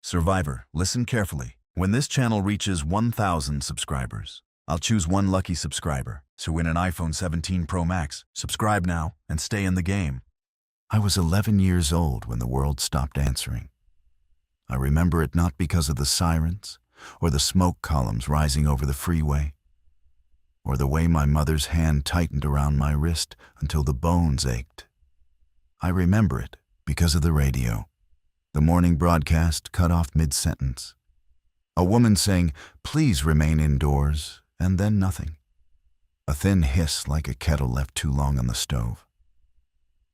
Survivor, listen carefully. When this channel reaches 1,000 subscribers, I'll choose one lucky subscriber to win an iPhone 17 Pro Max. Subscribe now and stay in the game. I was 11 years old when the world stopped answering. I remember it not because of the sirens or the smoke columns rising over the freeway, or the way my mother's hand tightened around my wrist until the bones ached. I remember it because of the radio. The morning broadcast cut off mid-sentence. A woman saying, "Please remain indoors," and then nothing. A thin hiss like a kettle left too long on the stove.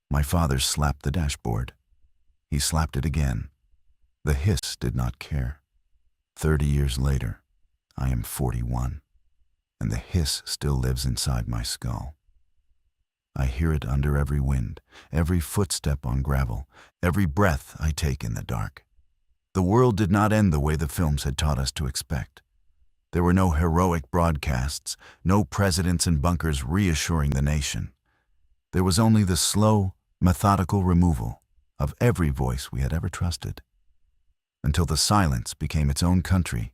My father slapped the dashboard. He slapped it again. The hiss did not care. 30 years later, I am 41, and the hiss still lives inside my skull. I hear it under every wind, every footstep on gravel, every breath I take in the dark. The world did not end the way the films had taught us to expect. There were no heroic broadcasts, no presidents in bunkers reassuring the nation. There was only the slow, methodical removal of every voice we had ever trusted, until the silence became its own country,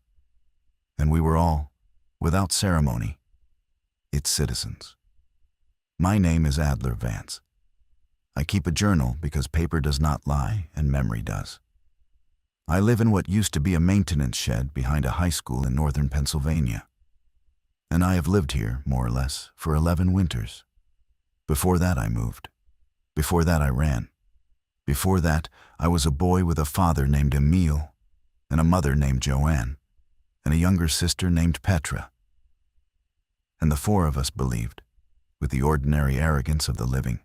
and we were all, without ceremony, its citizens. My name is Adler Vance. I keep a journal because paper does not lie and memory does. I live in what used to be a maintenance shed behind a high school in northern Pennsylvania. And I have lived here, more or less, for 11 winters. Before that I moved. Before that I ran. Before that I was a boy with a father named Emile, and a mother named Joanne, and a younger sister named Petra. And the four of us believed, with the ordinary arrogance of the living,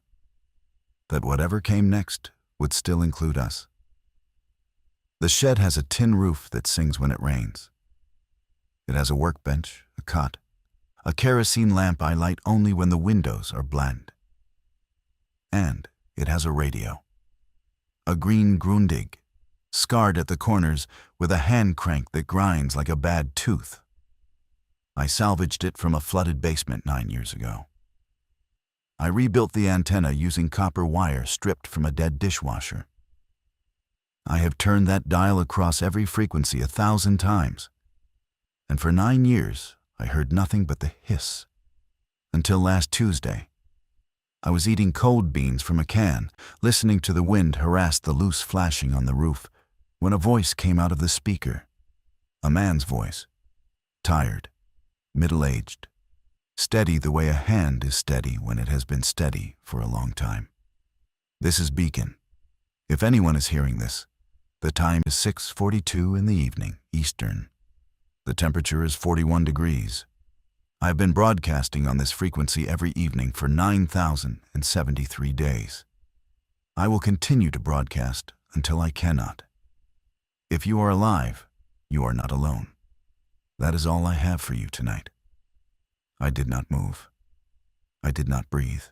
that whatever came next would still include us. The shed has a tin roof that sings when it rains. It has a workbench, a cot, a kerosene lamp I light only when the windows are bland. And it has a radio. A green Grundig, scarred at the corners with a hand crank that grinds like a bad tooth. I salvaged it from a flooded basement 9 years ago. I rebuilt the antenna using copper wire stripped from a dead dishwasher. I have turned that dial across every frequency 1,000 times, and for 9 years I heard nothing but the hiss. Until last Tuesday, I was eating cold beans from a can, listening to the wind harass the loose flashing on the roof, when a voice came out of the speaker. A man's voice, tired, middle-aged, steady the way a hand is steady when it has been steady for a long time. This is Beacon. If anyone is hearing this, the time is 6:42 in the evening, Eastern. The temperature is 41 degrees. I have been broadcasting on this frequency every evening for 9,073 days. I will continue to broadcast until I cannot. If you are alive, you are not alone. That is all I have for you tonight. I did not move. I did not breathe.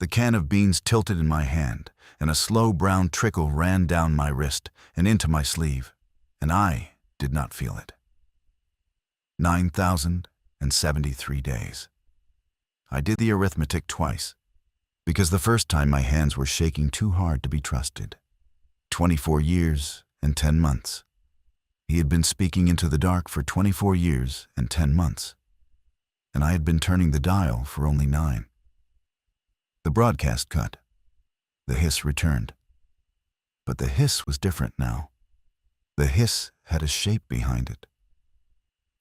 The can of beans tilted in my hand, and a slow brown trickle ran down my wrist and into my sleeve, and I did not feel it. 9,073 days. I did the arithmetic twice, because the first time my hands were shaking too hard to be trusted. 24 years and 10 months. He had been speaking into the dark for 24 years and 10 months, and I had been turning the dial for only 9. The broadcast cut. The hiss returned. But the hiss was different now. The hiss had a shape behind it.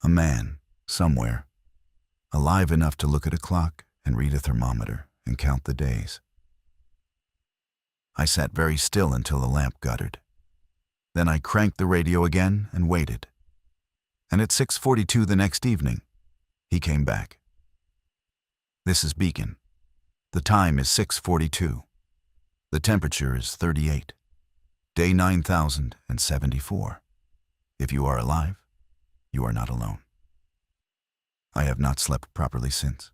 A man, somewhere, alive enough to look at a clock and read a thermometer and count the days. I sat very still until the lamp guttered. Then I cranked the radio again and waited. And at 6:42 the next evening, he came back. This is Beacon. The time is 6:42. The temperature is 38. Day 9,074. If you are alive, you are not alone. I have not slept properly since.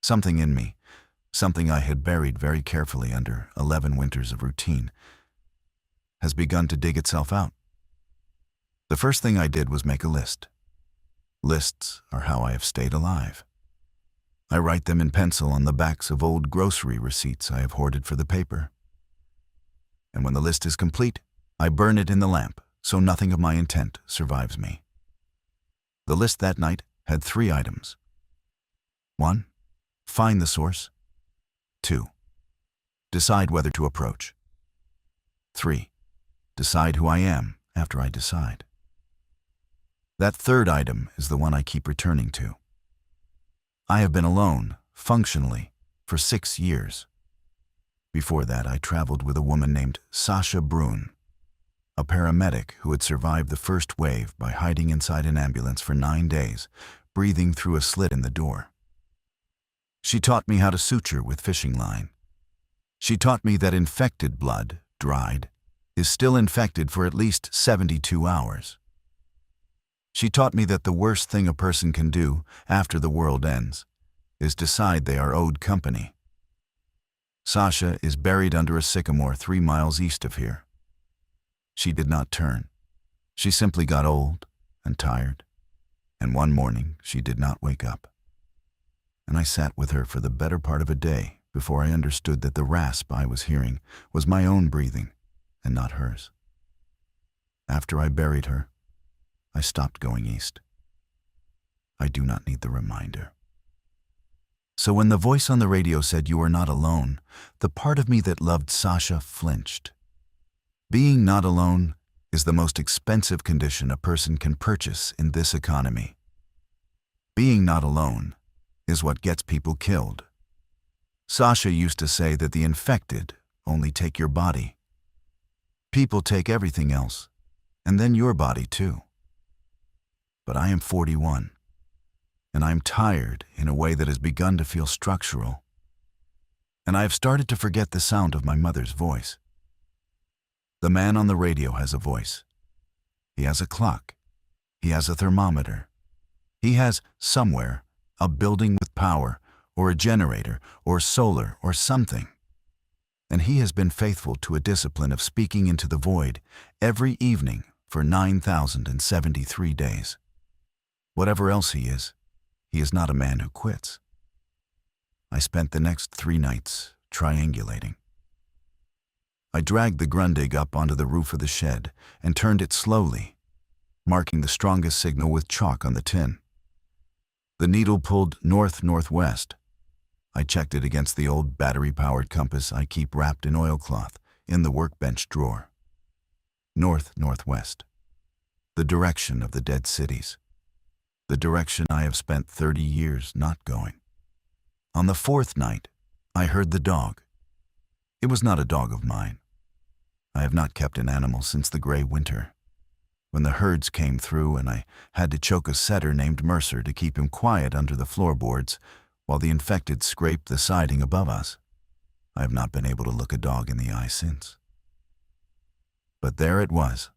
Something in me, something I had buried very carefully under 11 winters of routine, has begun to dig itself out. The first thing I did was make a list. Lists are how I have stayed alive. I write them in pencil on the backs of old grocery receipts I have hoarded for the paper. And when the list is complete, I burn it in the lamp, so nothing of my intent survives me. The list that night had 3 items. 1. Find the source. 2. Decide whether to approach. 3. Decide who I am after I decide. That 3rd item is the one I keep returning to. I have been alone, functionally, for 6 years. Before that, I traveled with a woman named Sasha Brun, a paramedic who had survived the first wave by hiding inside an ambulance for 9 days, breathing through a slit in the door. She taught me how to suture with fishing line. She taught me that infected blood, dried, is still infected for at least 72 hours. She taught me that the worst thing a person can do after the world ends is decide they are owed company. Sasha is buried under a sycamore 3 miles east of here. She did not turn. She simply got old and tired, and one morning she did not wake up. And I sat with her for the better part of a day before I understood that the rasp I was hearing was my own breathing and not hers. After I buried her, I stopped going east. I do not need the reminder. So when the voice on the radio said you are not alone, the part of me that loved Sasha flinched. Being not alone is the most expensive condition a person can purchase in this economy. Being not alone is what gets people killed. Sasha used to say that the infected only take your body. People take everything else, and then your body too. But I am 41, and I am tired in a way that has begun to feel structural. And I have started to forget the sound of my mother's voice. The man on the radio has a voice. He has a clock. He has a thermometer. He has, somewhere, a building with power, or a generator, or solar, or something. And he has been faithful to a discipline of speaking into the void every evening for 9,073 days. Whatever else he is not a man who quits. I spent the next 3 nights triangulating. I dragged the Grundig up onto the roof of the shed and turned it slowly, marking the strongest signal with chalk on the tin. The needle pulled north-northwest. I checked it against the old battery-powered compass I keep wrapped in oilcloth in the workbench drawer. North-northwest. The direction of the dead cities. The direction I have spent 30 years not going. On the 4th night, I heard the dog. It was not a dog of mine. I have not kept an animal since the gray winter, when the herds came through and I had to choke a setter named Mercer to keep him quiet under the floorboards while the infected scraped the siding above us. I have not been able to look a dog in the eye since. But there it was,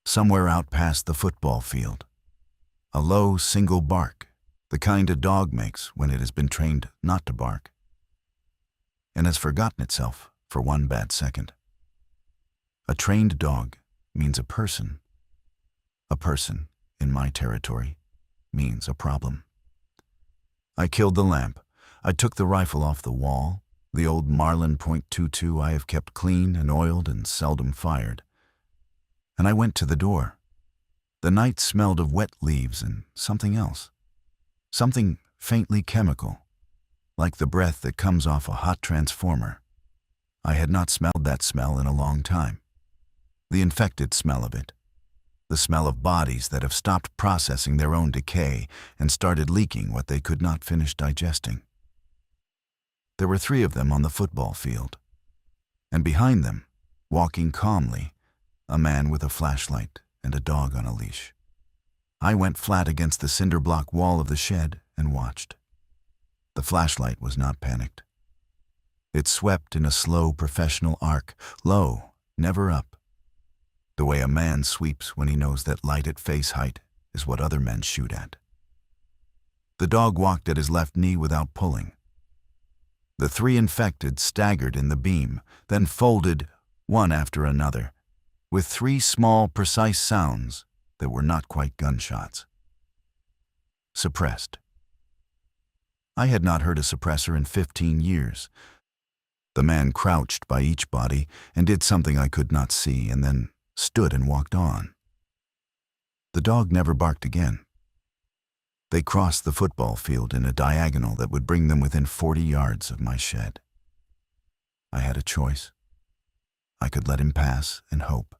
somewhere out past the football field. A low, single bark, the kind a dog makes when it has been trained not to bark, and has forgotten itself for 1 bad second. A trained dog means a person. A person, in my territory, means a problem. I killed the lamp. I took the rifle off the wall, the old Marlin .22 I have kept clean and oiled and seldom fired. And I went to the door. The night smelled of wet leaves and something else. Something faintly chemical, like the breath that comes off a hot transformer. I had not smelled that smell in a long time. The infected smell of it. The smell of bodies that have stopped processing their own decay and started leaking what they could not finish digesting. There were 3 of them on the football field, and behind them, walking calmly, a man with a flashlight and a dog on a leash. I went flat against the cinder block wall of the shed and watched. The flashlight was not panicked. It swept in a slow professional arc, low, never up, the way a man sweeps when he knows that light at face height is what other men shoot at. The dog walked at his left knee without pulling. The 3 infected staggered in the beam, then folded, one after another, with 3 small, precise sounds that were not quite gunshots. Suppressed. I had not heard a suppressor in 15 years, The man crouched by each body and did something I could not see, and then stood and walked on. The dog never barked again. They crossed the football field in a diagonal that would bring them within 40 yards of my shed. I had a choice. I could let him pass and hope.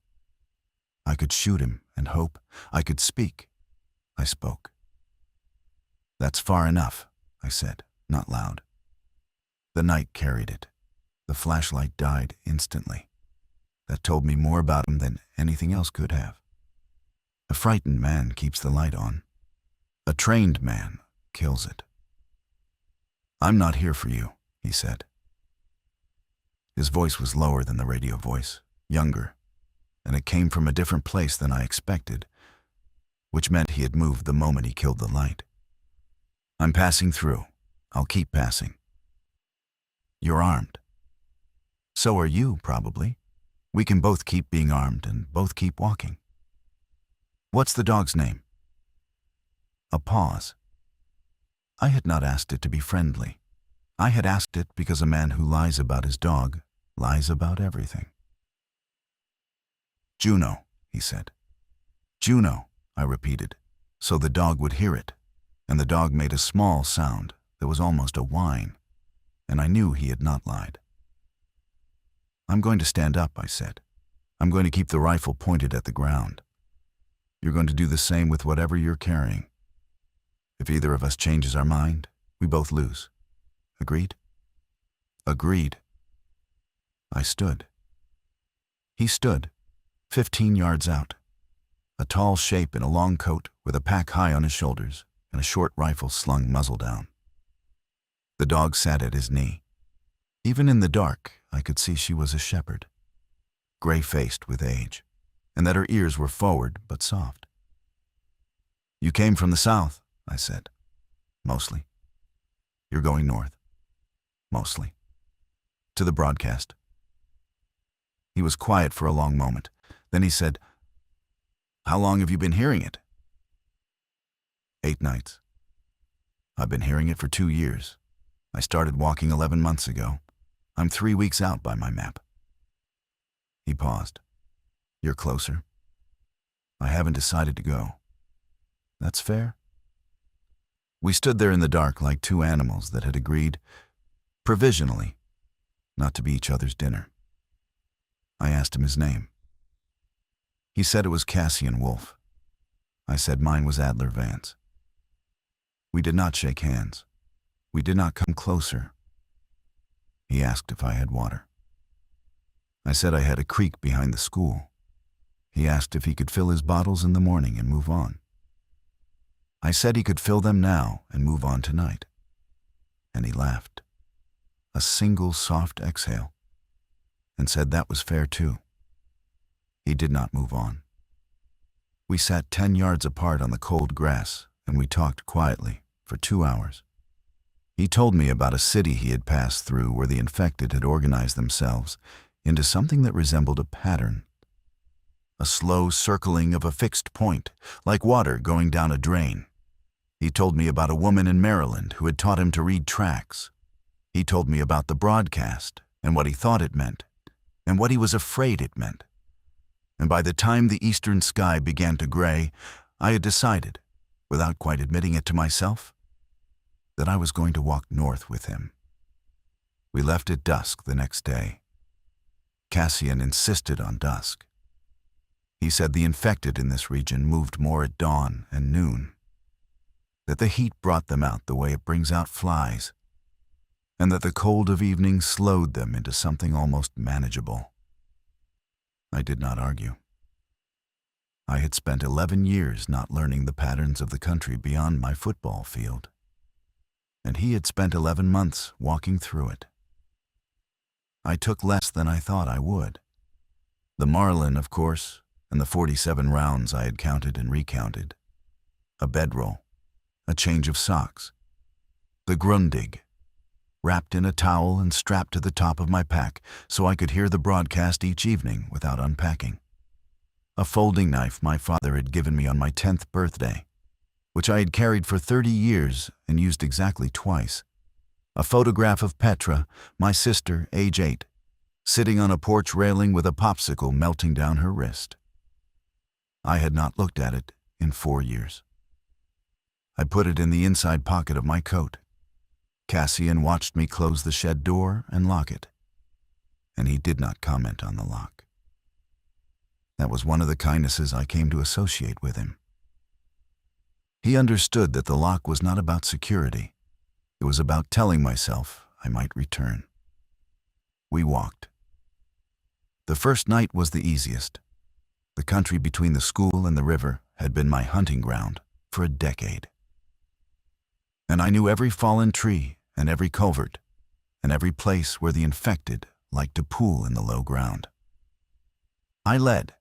I could shoot him and hope. I could speak. I spoke. "That's far enough," I said, not loud. The night carried it. The flashlight died instantly. That told me more about him than anything else could have. A frightened man keeps the light on. A trained man kills it. "I'm not here for you," he said. His voice was lower than the radio voice, younger, and it came from a different place than I expected, which meant he had moved the moment he killed the light. "I'm passing through. I'll keep passing." "You're armed." "So are you, probably. We can both keep being armed and both keep walking." "What's the dog's name?" A pause. I had not asked it to be friendly. I had asked it because a man who lies about his dog lies about everything. "Juno," he said. "Juno," I repeated, so the dog would hear it, and the dog made a small sound that was almost a whine, and I knew he had not lied. "I'm going to stand up," I said. "I'm going to keep the rifle pointed at the ground. You're going to do the same with whatever you're carrying. If either of us changes our mind, we both lose. Agreed?" "Agreed." I stood. He stood, 15 yards out, a tall shape in a long coat with a pack high on his shoulders and a short rifle slung muzzle down. The dog sat at his knee. Even in the dark, I could see she was a shepherd, gray-faced with age, and that her ears were forward but soft. "You came from the south," I said. "Mostly." "You're going north." "Mostly." "To the broadcast." He was quiet for a long moment. Then he said, "How long have you been hearing it?" 8 nights. "I've been hearing it for 2 years. I started walking 11 months ago. I'm 3 weeks out by my map." He paused. "You're closer." "I haven't decided to go." "That's fair." We stood there in the dark like two animals that had agreed, provisionally, not to be each other's dinner. I asked him his name. He said it was Cassian Wolf. I said mine was Adler Vance. We did not shake hands. We did not come closer. He asked if I had water. I said I had a creek behind the school. He asked if he could fill his bottles in the morning and move on. I said he could fill them now and move on tonight. And he laughed, a single soft exhale, and said that was fair too. He did not move on. We sat 10 yards apart on the cold grass, and we talked quietly for 2 hours. He told me about a city he had passed through where the infected had organized themselves into something that resembled a pattern. A slow circling of a fixed point, like water going down a drain. He told me about a woman in Maryland who had taught him to read tracks. He told me about the broadcast and what he thought it meant, and what he was afraid it meant. And by the time the eastern sky began to gray, I had decided, without quite admitting it to myself, that I was going to walk north with him. We left at dusk the next day. Cassian insisted on dusk. He said the infected in this region moved more at dawn and noon, that the heat brought them out the way it brings out flies, and that the cold of evening slowed them into something almost manageable. I did not argue. I had spent 11 years not learning the patterns of the country beyond my football field, and he had spent 11 months walking through it. I took less than I thought I would. The marlin, of course, and the 47 rounds I had counted and recounted. A bedroll, a change of socks. The Grundig, wrapped in a towel and strapped to the top of my pack so I could hear the broadcast each evening without unpacking. A folding knife my father had given me on my 10th birthday, which I had carried for 30 years and used exactly twice. A photograph of Petra, my sister, age 8, sitting on a porch railing with a popsicle melting down her wrist. I had not looked at it in 4 years. I put it in the inside pocket of my coat. Cassian watched me close the shed door and lock it, and he did not comment on the lock. That was one of the kindnesses I came to associate with him. He understood that the lock was not about security. It was about telling myself I might return. We walked. The first night was the easiest. The country between the school and the river had been my hunting ground for a decade. And I knew every fallen tree and every culvert and every place where the infected liked to pool in the low ground. I led.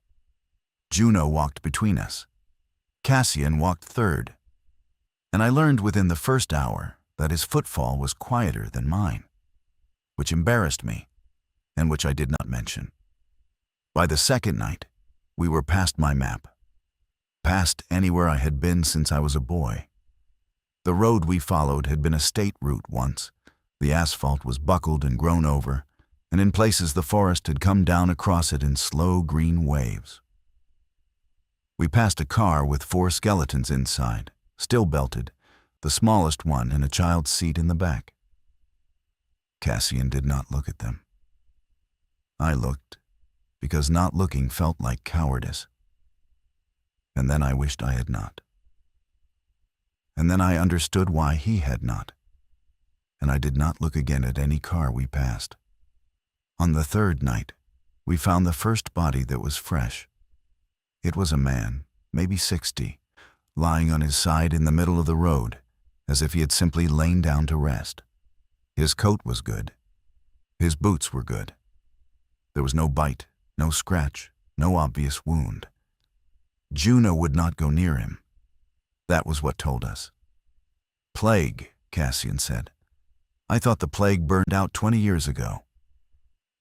Juno walked between us. Cassian walked third. And I learned within the first hour that his footfall was quieter than mine, which embarrassed me and which I did not mention. By the second night, we were past my map, past anywhere I had been since I was a boy. The road we followed had been a state route once. The asphalt was buckled and grown over, and in places the forest had come down across it in slow green waves. We passed a car with 4 skeletons inside, still belted, the smallest one in a child's seat in the back. Cassian did not look at them. I looked, because not looking felt like cowardice. And then I wished I had not. And then I understood why he had not. And I did not look again at any car we passed. On the third night, we found the first body that was fresh. It was a man, maybe 60, lying on his side in the middle of the road, as if he had simply lain down to rest. His coat was good. His boots were good. There was no bite, no scratch, no obvious wound. Juno would not go near him. That was what told us. Plague, Cassian said. I thought the plague burned out 20 years ago.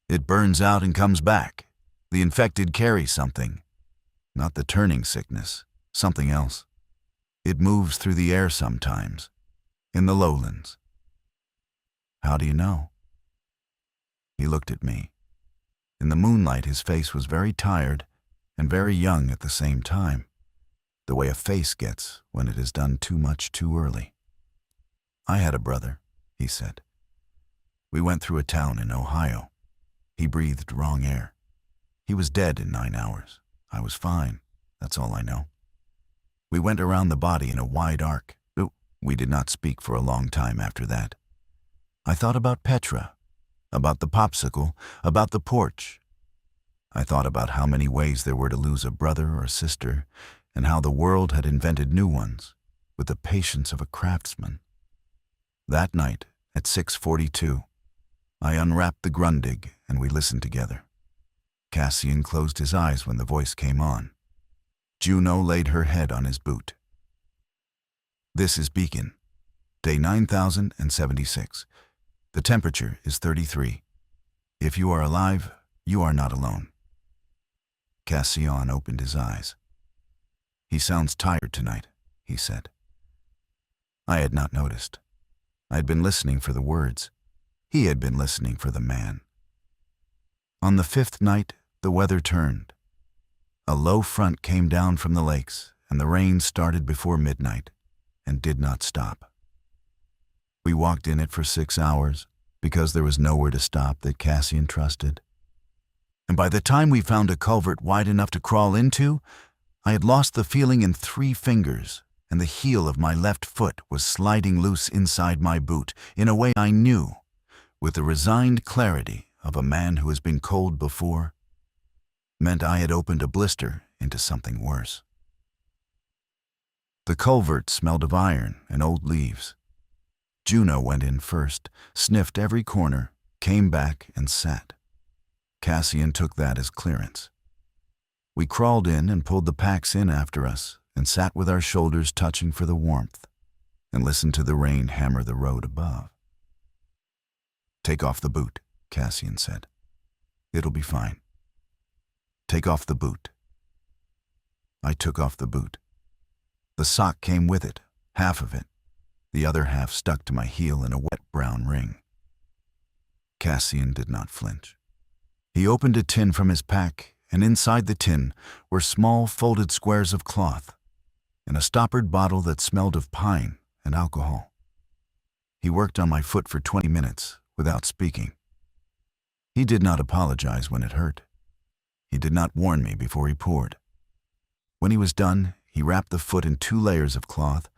It burns out and comes back. The infected carry something. Not the turning sickness, something else. It moves through the air sometimes, in the lowlands. How do you know? He looked at me. In the moonlight, his face was very tired and very young at the same time, the way a face gets when it has done too much too early. I had a brother, he said. We went through a town in Ohio. He breathed wrong air. He was dead in 9 hours. I was fine. That's all I know. We went around the body in a wide arc. We did not speak for a long time after that. I thought about Petra, about the popsicle, about the porch. I thought about how many ways there were to lose a brother or sister, and how the world had invented new ones, with the patience of a craftsman. That night, at 6:42, I unwrapped the Grundig and we listened together. Cassian closed his eyes when the voice came on. Juno laid her head on his boot. This is Beacon, day 9076. The temperature is 33. If you are alive, you are not alone. Cassian opened his eyes. He sounds tired tonight, he said. I had not noticed. I had been listening for the words. He had been listening for the man. On the 5th night, the weather turned. A low front came down from the lakes, and the rain started before midnight, and did not stop. We walked in it for 6 hours, because there was nowhere to stop that Cassian trusted. And by the time we found a culvert wide enough to crawl into, I had lost the feeling in 3 fingers, and the heel of my left foot was sliding loose inside my boot in a way I knew, with the resigned clarity of a man who has been cold before, meant I had opened a blister into something worse. The culvert smelled of iron and old leaves. Juno went in first, sniffed every corner, came back and sat. Cassian took that as clearance. We crawled in and pulled the packs in after us and sat with our shoulders touching for the warmth and listened to the rain hammer the road above. Take off the boot, Cassian said. It'll be fine. Take off the boot. I took off the boot. The sock came with it, half of it. the other half stuck to my heel in a wet brown ring. Cassian did not flinch. He opened a tin from his pack, and inside the tin were small folded squares of cloth and a stoppered bottle that smelled of pine and alcohol. He worked on my foot for 20 minutes without speaking. He did not apologize when it hurt. He did not warn me before he poured. When he was done, he wrapped the foot in 2 layers of cloth,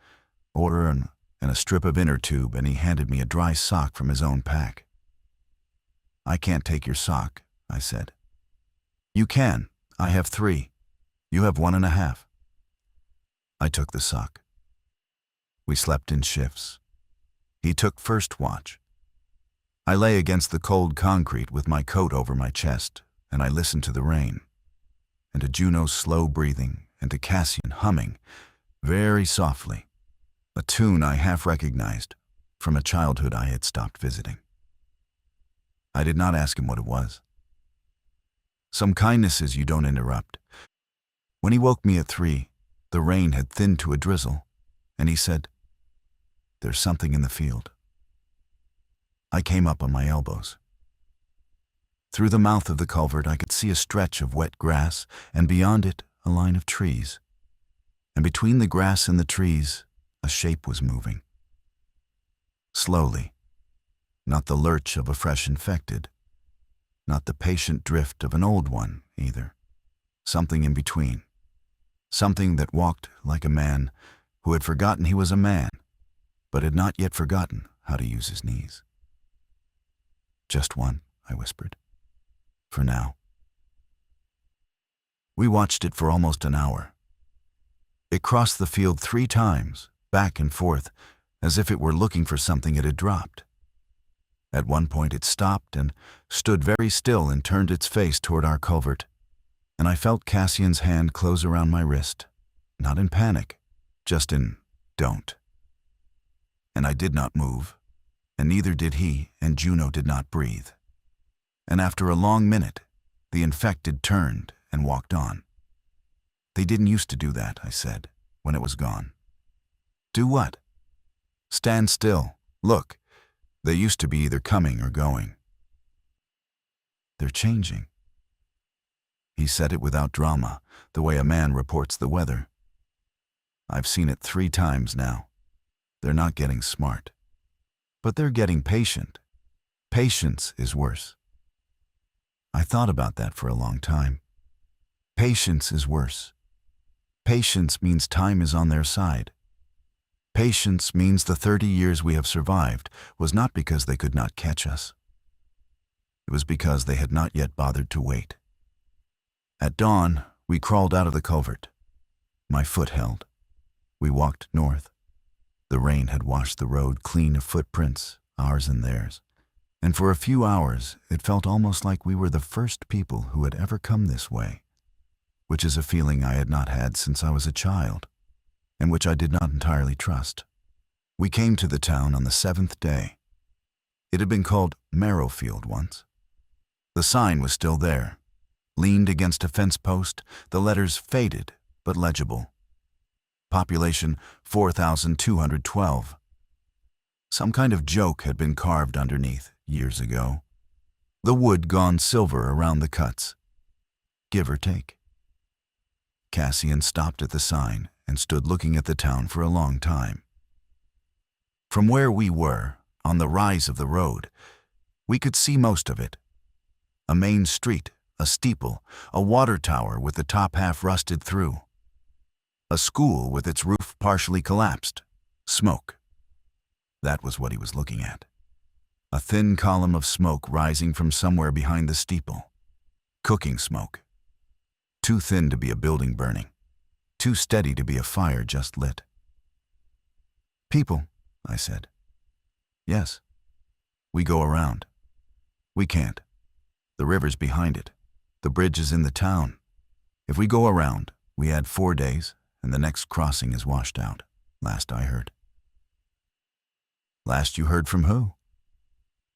outer and a strip of inner tube, and he handed me a dry sock from his own pack. "I can't take your sock," I said. "You can. I have 3. You have 1.5. I took the sock. We slept in shifts. He took first watch. I lay against the cold concrete with my coat over my chest, and I listened to the rain, and to Juno's slow breathing, and to Cassian humming, very softly, a tune I half recognized from a childhood I had stopped visiting. I did not ask him what it was. Some kindnesses you don't interrupt. When he woke me at 3, the rain had thinned to a drizzle, and he said, "There's something in the field." I came up on my elbows. Through the mouth of the culvert, I could see a stretch of wet grass, and beyond it, a line of trees. And between the grass and the trees, a shape was moving. Slowly, not the lurch of a fresh infected, not the patient drift of an old one, either. Something in between. Something that walked like a man who had forgotten he was a man, but had not yet forgotten how to use his knees. "Just one," I whispered. "For now." We watched it for almost an hour. It crossed the field 3 times, back and forth, as if it were looking for something it had dropped. At one point it stopped and stood very still and turned its face toward our culvert, and I felt Cassian's hand close around my wrist, not in panic, just in don't. And I did not move, and neither did he, and Juno did not breathe. And after a long minute, the infected turned and walked on. "They didn't used to do that," I said, when it was gone. "Do what?" "Stand still. Look. They used to be either coming or going." "They're changing." He said it without drama, the way a man reports the weather. "I've seen it 3 times now. They're not getting smart. But they're getting patient. Patience is worse." I thought about that for a long time. Patience is worse. Patience means time is on their side. Patience means the 30 years we have survived was not because they could not catch us. It was because they had not yet bothered to wait. At dawn, we crawled out of the culvert. My foot held. We walked north. The rain had washed the road clean of footprints, ours and theirs. And for a few hours, it felt almost like we were the first people who had ever come this way, which is a feeling I had not had since I was a child, and which I did not entirely trust. We came to the town on the 7th day. It had been called Marrowfield once. The sign was still there. Leaned against a fence post, the letters faded but legible. Population 4,212. Some kind of joke had been carved underneath years ago. The wood gone silver around the cuts. Give or take. Cassian stopped at the sign and stood looking at the town for a long time. From where we were, on the rise of the road, we could see most of it. A main street, a steeple, a water tower with the top half rusted through. A school with its roof partially collapsed. Smoke. That was what he was looking at. A thin column of smoke rising from somewhere behind the steeple. Cooking smoke. Too thin to be a building burning. Too steady to be a fire just lit. "People," I said. "Yes. We go around." "We can't. The river's behind it. The bridge is in the town. If we go around, we add 4 days, and the next crossing is washed out, last I heard." "Last you heard from who?"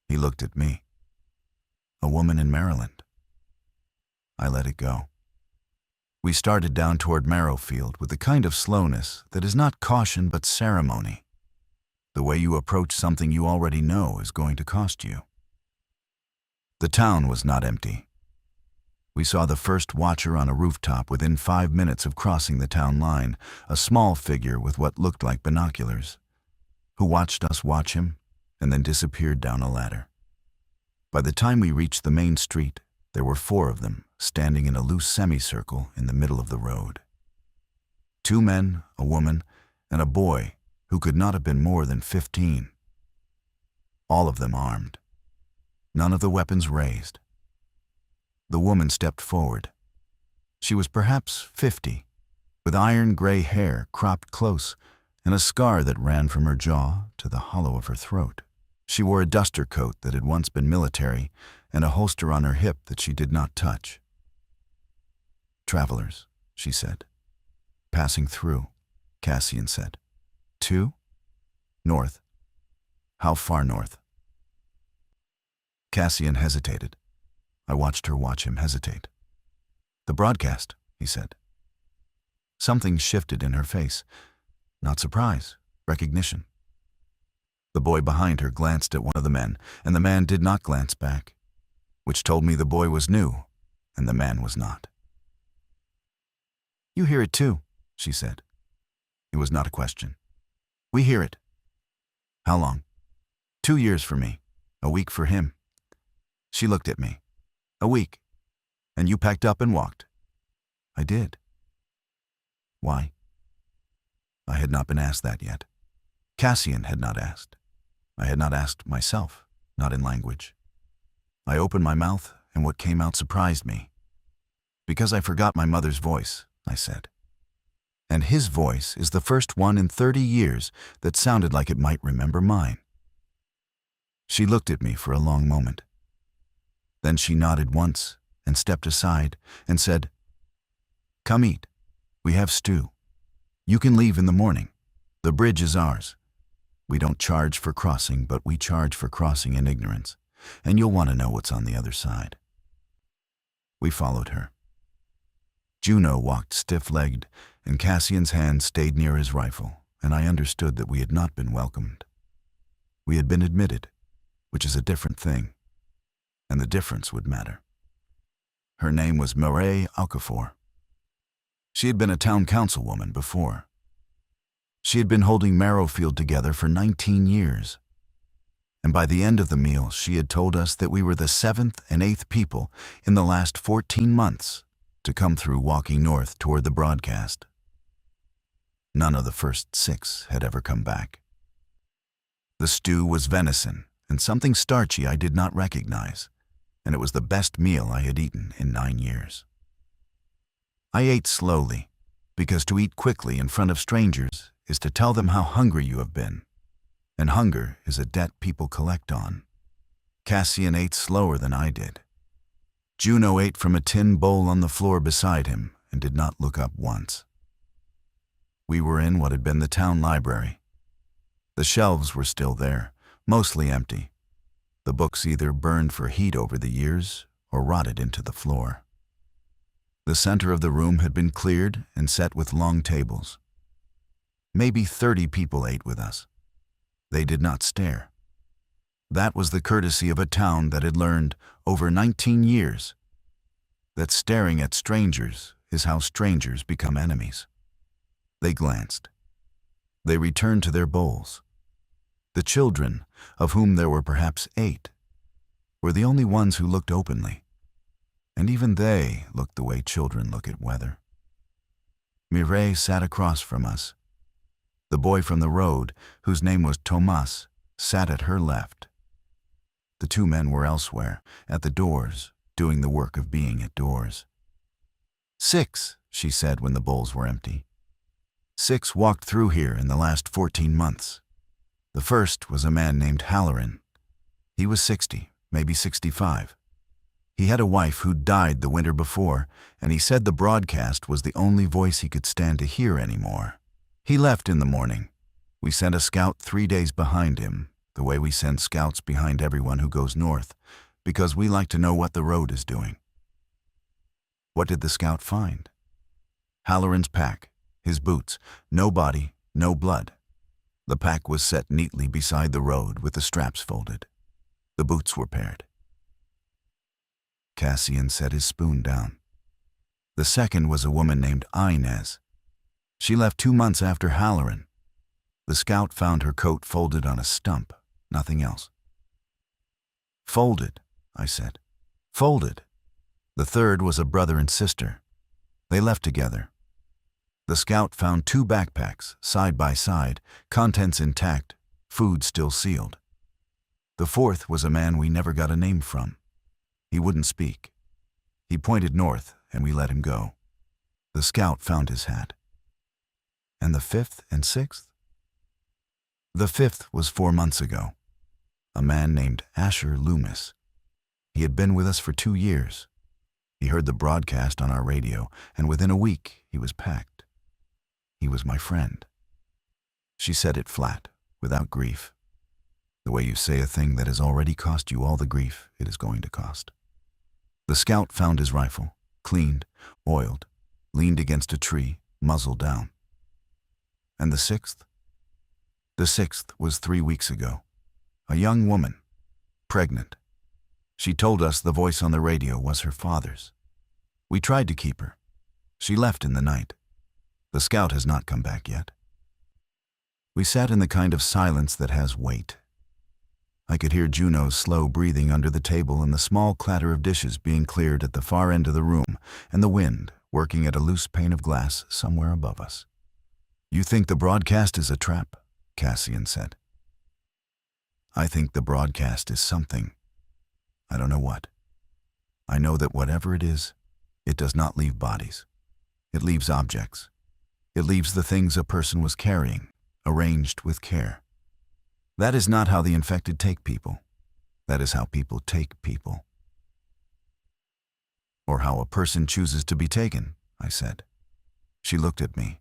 He looked at me. "A woman in Maryland." I let it go. We started down toward Marrowfield with the kind of slowness that is not caution but ceremony. The way you approach something you already know is going to cost you. The town was not empty. We saw the first watcher on a rooftop within 5 minutes of crossing the town line, a small figure with what looked like binoculars, who watched us watch him and then disappeared down a ladder. By the time we reached the main street, there were 4 of them standing in a loose semicircle in the middle of the road. 2 men, a woman, and a boy who could not have been more than 15. All of them armed. None of the weapons raised. The woman stepped forward. She was perhaps 50, with iron gray hair cropped close and a scar that ran from her jaw to the hollow of her throat. She wore a duster coat that had once been military and a holster on her hip that she did not touch. "Travelers," she said. "Passing through," Cassian said. "To? North. How far north?" Cassian hesitated. I watched her watch him hesitate. "The broadcast," he said. Something shifted in her face. Not surprise, recognition. The boy behind her glanced at one of the men, and the man did not glance back, which told me the boy was new, and the man was not. "You hear it too," she said. It was not a question. "We hear it." "How long?" 2 years for me, a week for him." She looked at me. "A week. And you packed up and walked?" "I did." "Why?" I had not been asked that yet. Cassian had not asked. I had not asked myself, not in language. I opened my mouth, and what came out surprised me. "Because I forgot my mother's voice," I said. And his voice is the first one in 30 years that sounded like it might remember mine. She looked at me for a long moment. Then she nodded once and stepped aside and said, "Come eat. We have stew. You can leave in the morning. The bridge is ours. We don't charge for crossing, but we charge for crossing in ignorance, and you'll want to know what's on the other side." We followed her. Juno walked stiff-legged, and Cassian's hand stayed near his rifle, and I understood that we had not been welcomed. We had been admitted, which is a different thing, and the difference would matter. Her name was Mireille Okafor. She had been a town councilwoman before. She had been holding Marrowfield together for 19 years. And by the end of the meal, she had told us that we were the 7th and 8th people in the last 14 months to come through walking north toward the broadcast. None of the first 6 had ever come back. The stew was venison and something starchy I did not recognize, and it was the best meal I had eaten in 9 years. I ate slowly, because to eat quickly in front of strangers is to tell them how hungry you have been, and hunger is a debt people collect on. Cassian ate slower than I did. Juno ate from a tin bowl on the floor beside him and did not look up once. We were in what had been the town library. The shelves were still there, mostly empty. The books either burned for heat over the years or rotted into the floor. The center of the room had been cleared and set with long tables. Maybe 30 people ate with us. They did not stare. That was the courtesy of a town that had learned, over 19 years, that staring at strangers is how strangers become enemies. They glanced. They returned to their bowls. The children, of whom there were perhaps 8, were the only ones who looked openly. And even they looked the way children look at weather. Mireille sat across from us. The boy from the road, whose name was Tomas, sat at her left. The 2 men were elsewhere, at the doors, doing the work of being at doors. 6, she said when the bowls were empty. 6 walked through here in the last 14 months. The first was a man named Halloran. He was 60, maybe 65. He had a wife who died the winter before, and he said the broadcast was the only voice he could stand to hear anymore. He left in the morning. We sent a scout 3 days behind him, the way we send scouts behind everyone who goes north, because we like to know what the road is doing. What did the scout find? Halloran's pack, his boots, no body, no blood. The pack was set neatly beside the road with the straps folded. The boots were paired. Cassian set his spoon down. The second was a woman named Inez. She left 2 months after Halloran. The scout found her coat folded on a stump, nothing else. Folded, I said. Folded. The third was a brother and sister. They left together. The scout found 2 backpacks, side by side, contents intact, food still sealed. The fourth was a man we never got a name from. He wouldn't speak. He pointed north, and we let him go. The scout found his hat. And the fifth and sixth? The fifth was 4 months ago. A man named Asher Loomis. He had been with us for 2 years. He heard the broadcast on our radio, and within a week he was packed. He was my friend. She said it flat, without grief. The way you say a thing that has already cost you all the grief it is going to cost. The scout found his rifle, cleaned, oiled, leaned against a tree, muzzle down. And the sixth? The sixth was 3 weeks ago. A young woman, pregnant. She told us the voice on the radio was her father's. We tried to keep her. She left in the night. The scout has not come back yet. We sat in the kind of silence that has weight. I could hear Juno's slow breathing under the table and the small clatter of dishes being cleared at the far end of the room and the wind working at a loose pane of glass somewhere above us. "You think the broadcast is a trap?" Cassian said. "I think the broadcast is something. I don't know what. I know that whatever it is, it does not leave bodies. It leaves objects. It leaves the things a person was carrying, arranged with care. That is not how the infected take people. That is how people take people." "Or how a person chooses to be taken," I said. She looked at me.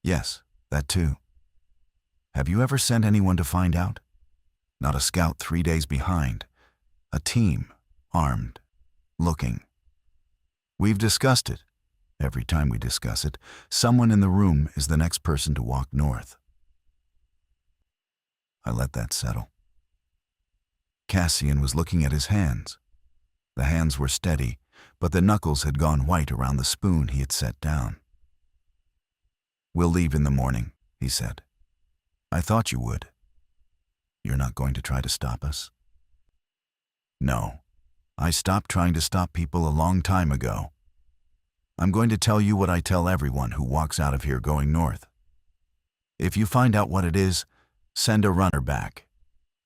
"Yes, that too. Have you ever sent anyone to find out? Not a scout 3 days behind. A team, armed, looking. We've discussed it. Every time we discuss it, someone in the room is the next person to walk north." I let that settle. Cassian was looking at his hands. The hands were steady, but the knuckles had gone white around the spoon he had set down. "We'll leave in the morning," he said. "I thought you would. You're not going to try to stop us?" "No. I stopped trying to stop people a long time ago. I'm going to tell you what I tell everyone who walks out of here going north. If you find out what it is, send a runner back.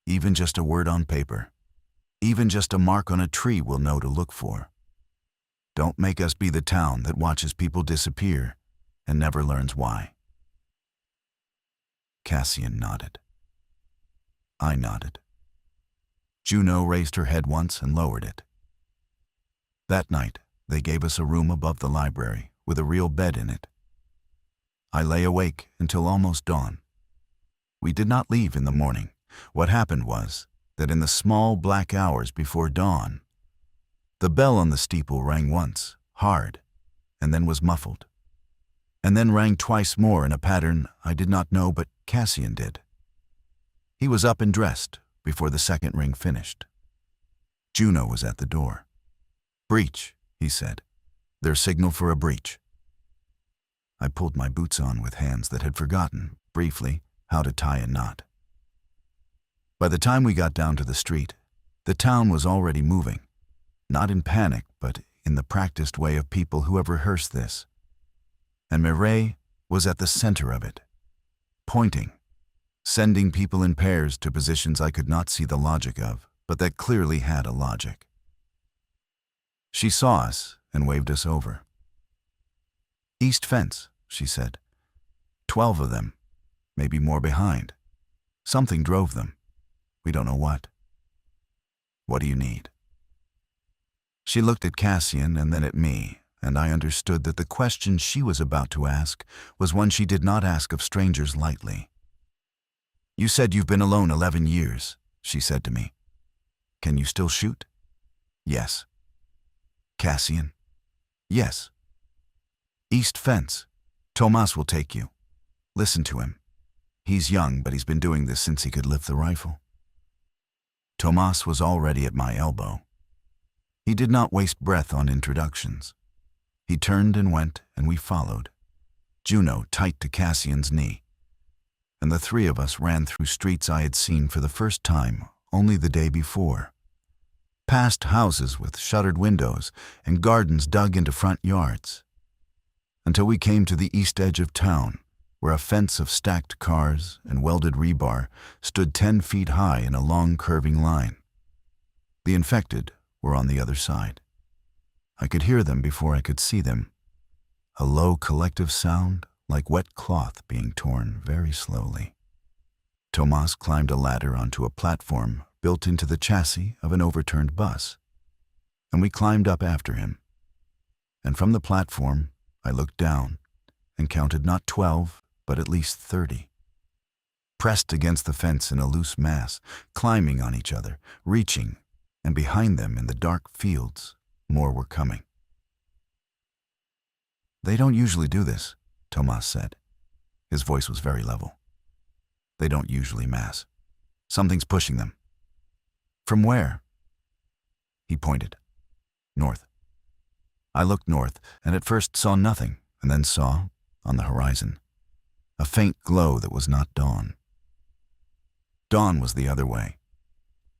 Even just a word on paper. Even just a mark on a tree we'll know to look for. Don't make us be the town that watches people disappear and never learns why." Cassian nodded. I nodded. Juno raised her head once and lowered it. That night, they gave us a room above the library with a real bed in it. I lay awake until almost dawn. We did not leave in the morning. What happened was that in the small black hours before dawn, the bell on the steeple rang once, hard, and then was muffled, and then rang twice more in a pattern I did not know, but Cassian did. He was up and dressed before the second ring finished. Juno was at the door. "Breach," he said. "Their signal for a breach." I pulled my boots on with hands that had forgotten, briefly, how to tie a knot. By the time we got down to the street, the town was already moving, not in panic, but in the practiced way of people who have rehearsed this. And Mireille was at the center of it, pointing, sending people in pairs to positions I could not see the logic of, but that clearly had a logic. She saw us and waved us over. "East fence," she said. 12 of them, maybe more behind. Something drove them. We don't know what. What do you need?" She looked at Cassian and then at me, and I understood that the question she was about to ask was one she did not ask of strangers lightly. "You said you've been alone 11 years, she said to me. "Can you still shoot?" "Yes." "Cassian?" "Yes." "East fence. Tomas will take you. Listen to him. He's young, but he's been doing this since he could lift the rifle. Tomas was already at my elbow. He did not waste breath on introductions. He turned and went, and we followed, Juno tight to Cassian's knee. And the three of us ran through streets I had seen for the first time only the day before. Past houses with shuttered windows and gardens dug into front yards, until we came to the east edge of town, where a fence of stacked cars and welded rebar stood 10 feet high in a long curving line. The infected were on the other side. I could hear them before I could see them, a low collective sound like wet cloth being torn very slowly. Tomas climbed a ladder onto a platform built into the chassis of an overturned bus, and we climbed up after him. And from the platform, I looked down and counted not 12, but at least 30. Pressed against the fence in a loose mass, climbing on each other, reaching, and behind them in the dark fields, more were coming. "They don't usually do this," Tomas said. His voice was very level. "They don't usually mass. Something's pushing them." "From where?" He pointed. "North." I looked north, and at first saw nothing, and then saw, on the horizon, a faint glow that was not dawn. Dawn was the other way.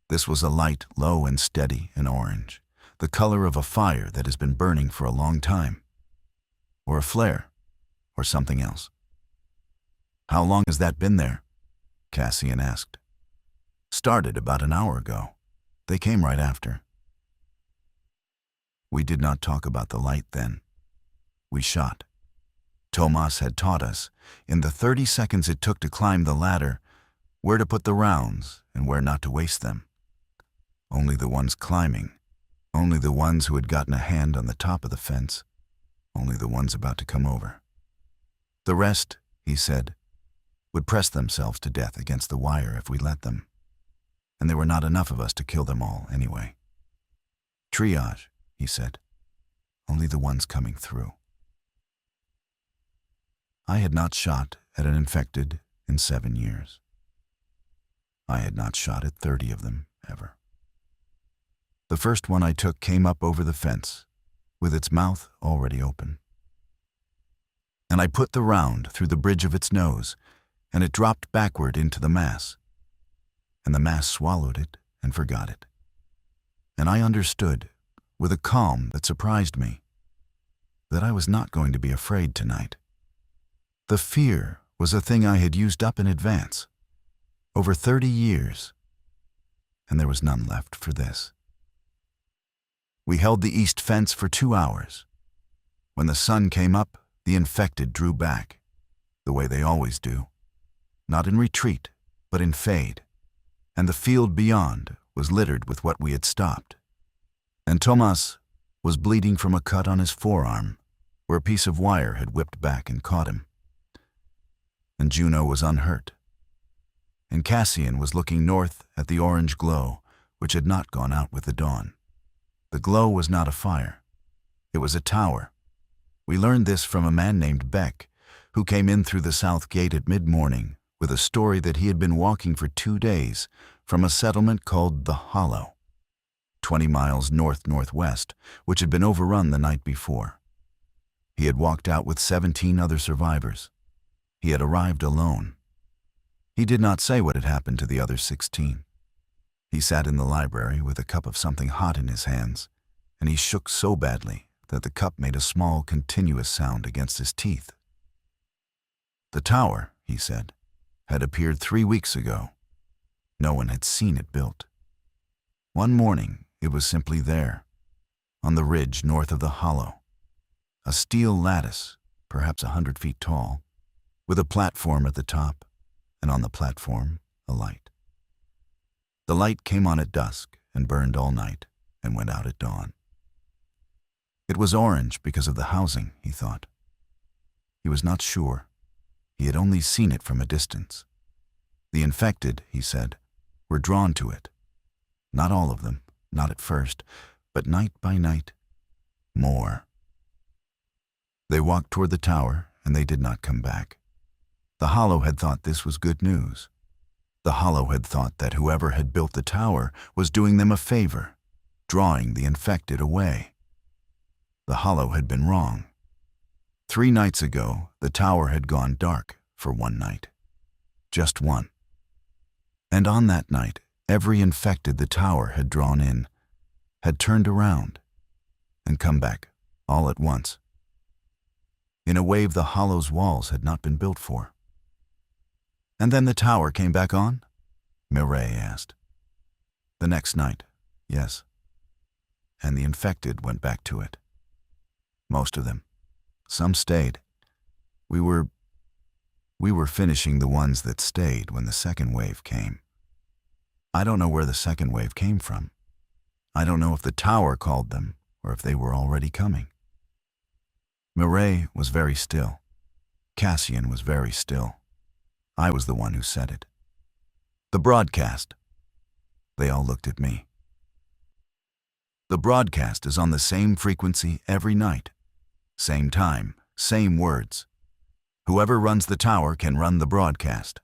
This was a light, low and steady and orange, the color of a fire that has been burning for a long time. Or a flare, or something else. "How long has that been there?" Cassian asked. "Started about an hour ago. They came right after." We did not talk about the light then. We shot. Tomas had taught us, in the 30 seconds it took to climb the ladder, where to put the rounds and where not to waste them. Only the ones climbing, only the ones who had gotten a hand on the top of the fence, only the ones about to come over. The rest, he said, would press themselves to death against the wire if we let them. And there were not enough of us to kill them all anyway. "Triage," he said. "Only the ones coming through." I had not shot at an infected in 7 years. I had not shot at 30 of them, ever. The first one I took came up over the fence, with its mouth already open. And I put the round through the bridge of its nose, and it dropped backward into the mass. And the mass swallowed it and forgot it. And I understood, with a calm that surprised me, that I was not going to be afraid tonight. The fear was a thing I had used up in advance, over 30 years, and there was none left for this. We held the east fence for 2 hours. When the sun came up, the infected drew back, the way they always do, not in retreat, but in fade, and the field beyond was littered with what we had stopped. And Tomas was bleeding from a cut on his forearm, where a piece of wire had whipped back and caught him. And Juno was unhurt. And Cassian was looking north at the orange glow, which had not gone out with the dawn. The glow was not a fire. It was a tower. We learned this from a man named Beck, who came in through the south gate at mid-morning with a story that he had been walking for 2 days from a settlement called the Hollow, 20 miles north-northwest, which had been overrun the night before. He had walked out with 17 other survivors. He had arrived alone. He did not say what had happened to the other 16. He sat in the library with a cup of something hot in his hands, and he shook so badly that the cup made a small, continuous sound against his teeth. The tower, he said, had appeared 3 weeks ago. No one had seen it built. One morning, it was simply there, on the ridge north of the hollow, a steel lattice, perhaps 100 feet tall, with a platform at the top, and on the platform, a light. The light came on at dusk and burned all night and went out at dawn. It was orange because of the housing, he thought. He was not sure. He had only seen it from a distance. The infected, he said, were drawn to it. Not all of them, not at first, but night by night, more. They walked toward the tower, and they did not come back. The Hollow had thought this was good news. The Hollow had thought that whoever had built the tower was doing them a favor, drawing the infected away. The Hollow had been wrong. 3 nights ago, the tower had gone dark for one night. Just one. And on that night, every infected the tower had drawn in had turned around and come back all at once, in a wave the Hollow's walls had not been built for. And then the tower came back on? Mireille asked. The next night, yes. And the infected went back to it. Most of them. Some stayed. We were finishing the ones that stayed when the second wave came. I don't know where the second wave came from. I don't know if the tower called them or if they were already coming. Mireille was very still. Cassian was very still. I was the one who said it. The broadcast. They all looked at me. The broadcast is on the same frequency every night. Same time, same words. Whoever runs the tower can run the broadcast.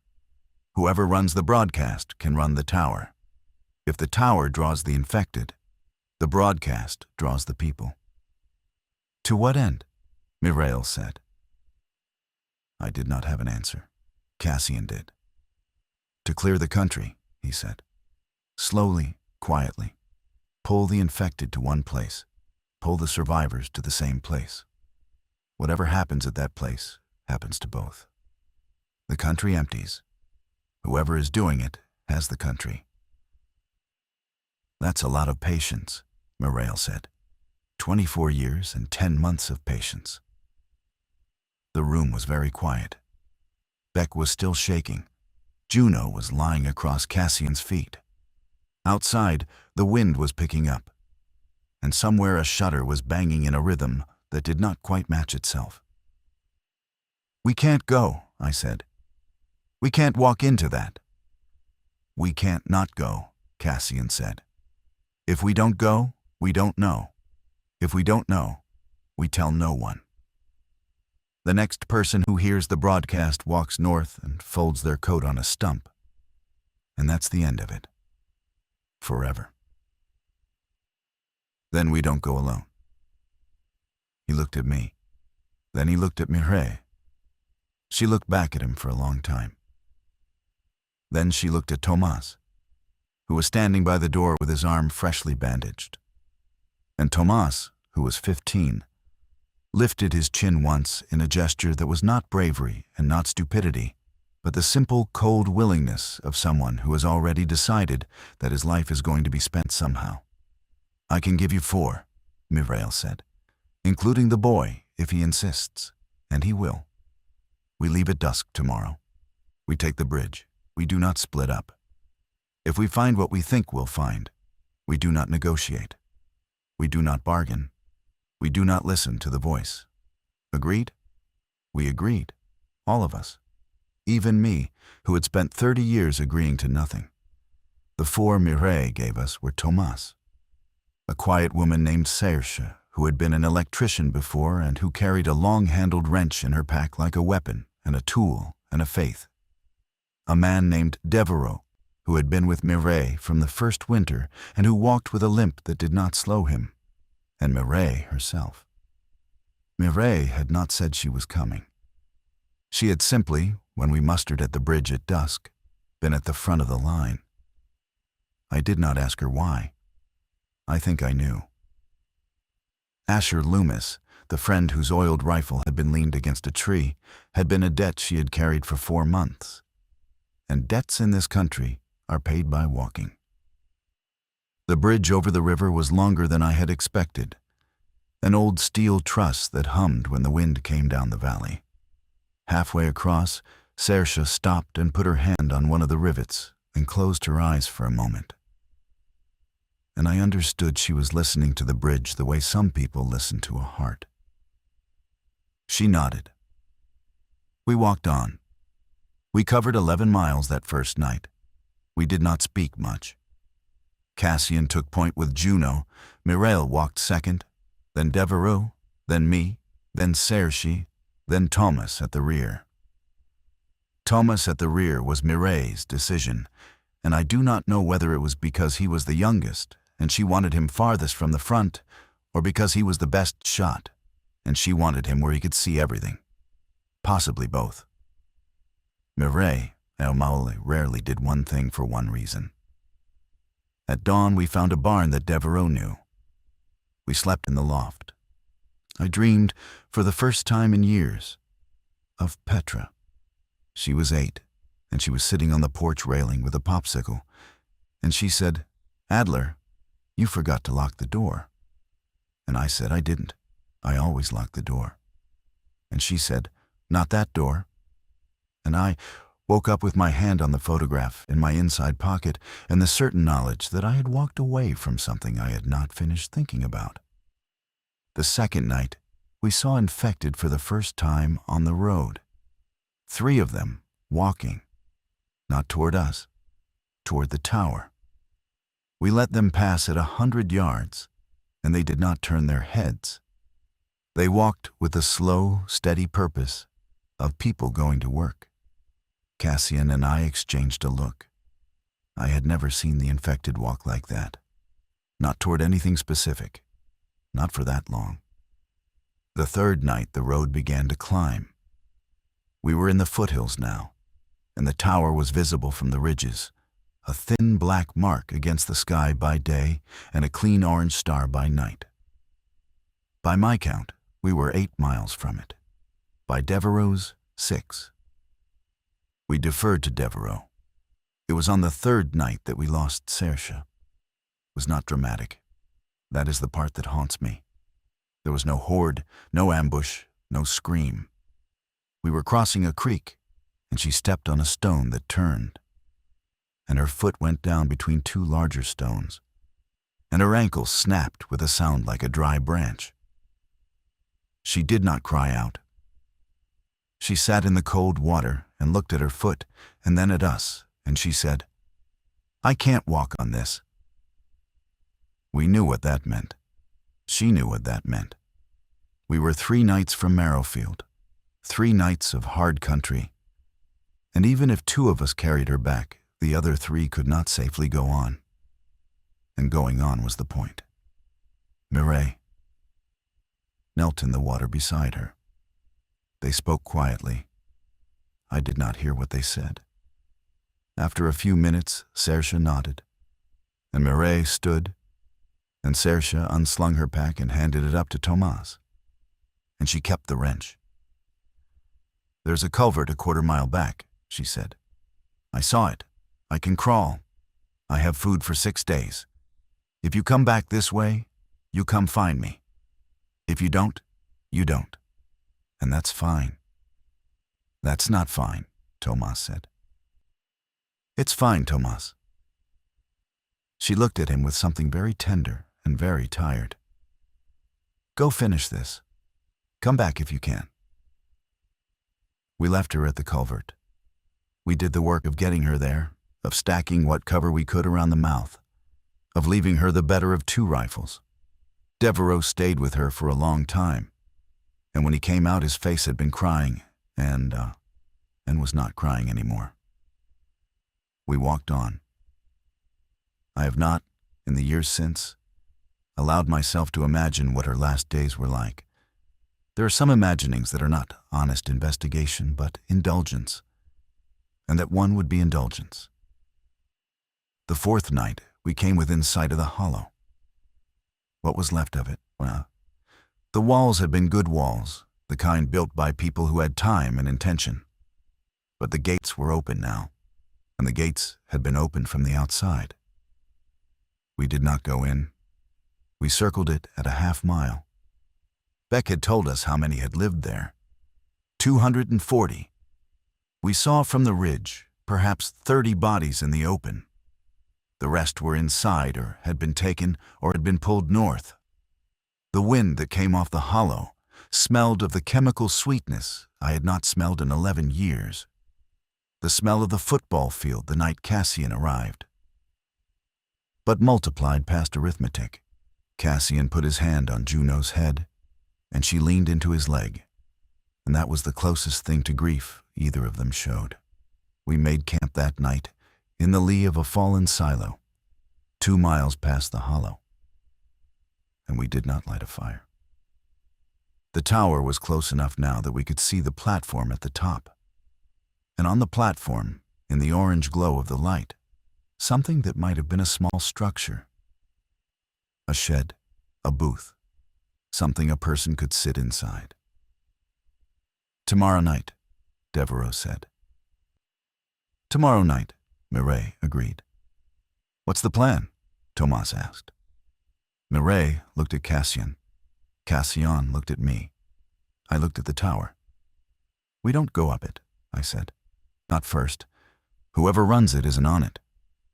Whoever runs the broadcast can run the tower. If the tower draws the infected, the broadcast draws the people. To what end? Mireille said. I did not have an answer. Cassian did. To clear the country, he said. Slowly, quietly. Pull the infected to one place. Pull the survivors to the same place. Whatever happens at that place happens to both. The country empties. Whoever is doing it has the country. That's a lot of patience, Mireille said. 24 years and 10 months of patience. The room was very quiet. Beck was still shaking. Juno was lying across Cassian's feet. Outside, the wind was picking up, and somewhere a shutter was banging in a rhythm that did not quite match itself. We can't go, I said. We can't walk into that. We can't not go, Cassian said. If we don't go, we don't know. If we don't know, we tell no one. The next person who hears the broadcast walks north and folds their coat on a stump. And that's the end of it. Forever. Then we don't go alone. He looked at me. Then he looked at Mireille. She looked back at him for a long time. Then she looked at Thomas, who was standing by the door with his arm freshly bandaged. And Thomas, who was 15, lifted his chin once in a gesture that was not bravery and not stupidity, but the simple, cold willingness of someone who has already decided that his life is going to be spent somehow. I can give you 4, Mireille said, including the boy if he insists, and he will. We leave at dusk tomorrow. We take the bridge. We do not split up. If we find what we think we'll find, we do not negotiate. We do not bargain. We do not listen to the voice. Agreed? We agreed. All of us. Even me, who had spent 30 years agreeing to nothing. The 4 Mireille gave us were Thomas, a quiet woman named Serge, who had been an electrician before and who carried a long-handled wrench in her pack like a weapon and a tool and a faith. A man named Devereaux, who had been with Mireille from the first winter and who walked with a limp that did not slow him, and Mireille herself. Mireille had not said she was coming. She had simply, when we mustered at the bridge at dusk, been at the front of the line. I did not ask her why. I think I knew. Asher Loomis, the friend whose oiled rifle had been leaned against a tree, had been a debt she had carried for 4 months. And debts in this country are paid by walking. The bridge over the river was longer than I had expected, an old steel truss that hummed when the wind came down the valley. Halfway across, Serge stopped and put her hand on one of the rivets and closed her eyes for a moment. And I understood she was listening to the bridge the way some people listen to a heart. She nodded. We walked on. We covered 11 miles that first night. We did not speak much. Cassian took point with Juno, Mireille walked second, then Devereaux, then me, then Serge, then Thomas at the rear. Thomas at the rear was Mireille's decision, and I do not know whether it was because he was the youngest and she wanted him farthest from the front, or because he was the best shot and she wanted him where he could see everything. Possibly both. Mireille rarely did one thing for one reason. At dawn, we found a barn that Devereaux knew. We slept in the loft. I dreamed, for the first time in years, of Petra. She was 8, and she was sitting on the porch railing with a popsicle, and she said, "Adler, you forgot to lock the door." And I said I didn't. I always lock the door. And she said, "Not that door." And I woke up with my hand on the photograph in my inside pocket and the certain knowledge that I had walked away from something I had not finished thinking about. The second night, we saw infected for the first time on the road. 3 of them walking, not toward us, toward the tower. We let them pass at 100 yards, and they did not turn their heads. They walked with the slow, steady purpose of people going to work. Cassian and I exchanged a look. I had never seen the infected walk like that. Not toward anything specific. Not for that long. The third night, the road began to climb. We were in the foothills now, and the tower was visible from the ridges, a thin black mark against the sky by day and a clean orange star by night. By my count, we were 8 miles from it. By Devereaux's, 6. We deferred to Devereaux. It was on the third night that we lost Saoirse. It was not dramatic. That is the part that haunts me. There was no horde, no ambush, no scream. We were crossing a creek, and she stepped on a stone that turned, and her foot went down between 2 larger stones, and her ankle snapped with a sound like a dry branch. She did not cry out. She sat in the cold water and looked at her foot and then at us, and she said, "I can't walk on this." We knew what that meant. She knew what that meant. We were 3 nights from Marrowfield, 3 nights of hard country, and even if 2 of us carried her back, the other 3 could not safely go on. And going on was the point. Mireille knelt in the water beside her. They spoke quietly. I did not hear what they said. After a few minutes, Saoirse nodded, and Mireille stood, and Saoirse unslung her pack and handed it up to Thomas, and she kept the wrench. "There's a culvert a 1/4 mile back," she said. "I saw it. I can crawl. I have food for 6 days. If you come back this way, you come find me. If you don't, you don't. And that's fine." "That's not fine," Thomas said. "It's fine, Thomas." She looked at him with something very tender and very tired. "Go finish this. Come back if you can." We left her at the culvert. We did the work of getting her there, of stacking what cover we could around the mouth, of leaving her the better of 2 rifles. Devereaux stayed with her for a long time, and when he came out his face had been crying and was not crying anymore. We walked on. I have not, in the years since, allowed myself to imagine what her last days were like. There are some imaginings that are not honest investigation, but indulgence, and that one would be indulgence. The 4th night, we came within sight of the hollow. What was left of it? Well, the walls had been good walls, the kind built by people who had time and intention. But the gates were open now, and the gates had been opened from the outside. We did not go in. We circled it at a 1/2 mile. Beck had told us how many had lived there. 240. We saw from the ridge perhaps 30 bodies in the open. The rest were inside or had been taken or had been pulled north. The wind that came off the hollow smelled of the chemical sweetness I had not smelled in 11 years. The smell of the football field the night Cassian arrived. But multiplied past arithmetic. Cassian put his hand on Juno's head, and she leaned into his leg, and that was the closest thing to grief either of them showed. We made camp that night in the lee of a fallen silo, 2 miles past the hollow, and we did not light a fire. The tower was close enough now that we could see the platform at the top, and on the platform, in the orange glow of the light, something that might have been a small structure. A shed, a booth, something a person could sit inside. "Tomorrow night," Devereaux said. "Tomorrow night," Mireille agreed. "What's the plan?" Thomas asked. Mireille looked at Cassian. Cassian looked at me. I looked at the tower. "We don't go up it," I said. "Not first. Whoever runs it isn't on it.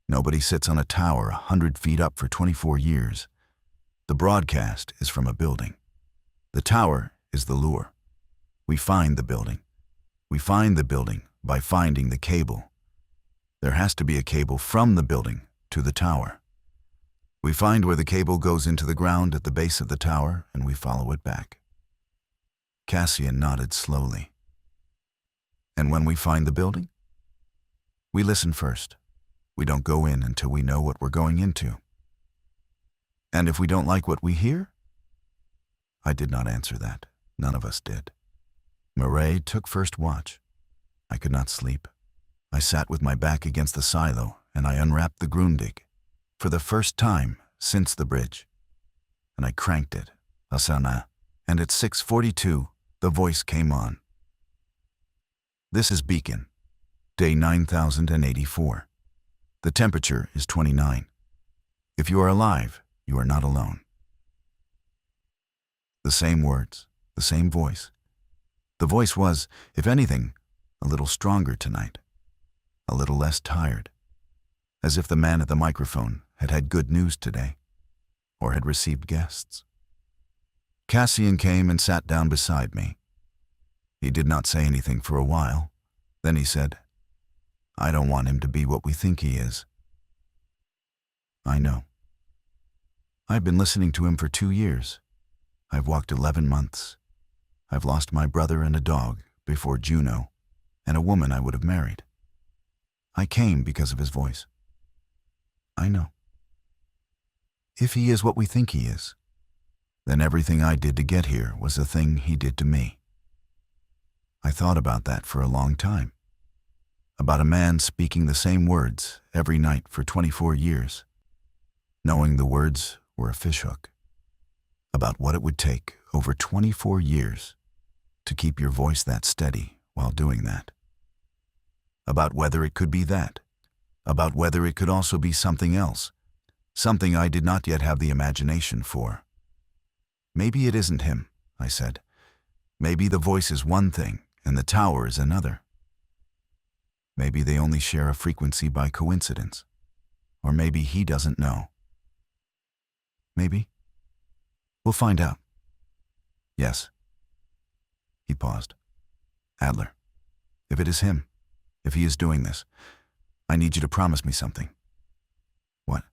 Nobody sits on a tower 100 feet up for 24 years. The broadcast is from a building. The tower is the lure. We find the building. We find the building by finding the cable. There has to be a cable from the building to the tower. We find where the cable goes into the ground at the base of the tower, and we follow it back." Cassian nodded slowly. "And when we find the building? We listen first. We don't go in until we know what we're going into. And if we don't like what we hear?" I did not answer that. None of us did. Mireille took first watch. I could not sleep. I sat with my back against the silo, and I unwrapped the Grundig, for the first time since the bridge. And I cranked it, Asana, and at 6:42, the voice came on. "This is Beacon, day 9084. The temperature is 29. If you are alive, you are not alone." The same words, the same voice. The voice was, if anything, a little stronger tonight, a little less tired, as if the man at the microphone had had good news today, or had received guests. Cassian came and sat down beside me. He did not say anything for a while. Then he said, "I don't want him to be what we think he is." "I know. I've been listening to him for 2 years. I've walked 11 months. I've lost my brother and a dog before Juno, and a woman I would have married. I came because of his voice. I know. If he is what we think he is, then everything I did to get here was the thing he did to me." I thought about that for a long time. About a man speaking the same words every night for 24 years, knowing the words were a fishhook. About what it would take over 24 years to keep your voice that steady while doing that. About whether it could be that. About whether it could also be something else. Something I did not yet have the imagination for. "Maybe it isn't him," I said. "Maybe the voice is one thing and the tower is another. Maybe they only share a frequency by coincidence. Or maybe he doesn't know. Maybe. We'll find out." "Yes." He paused. "Adler, if it is him, if he is doing this, I need you to promise me something." "What?"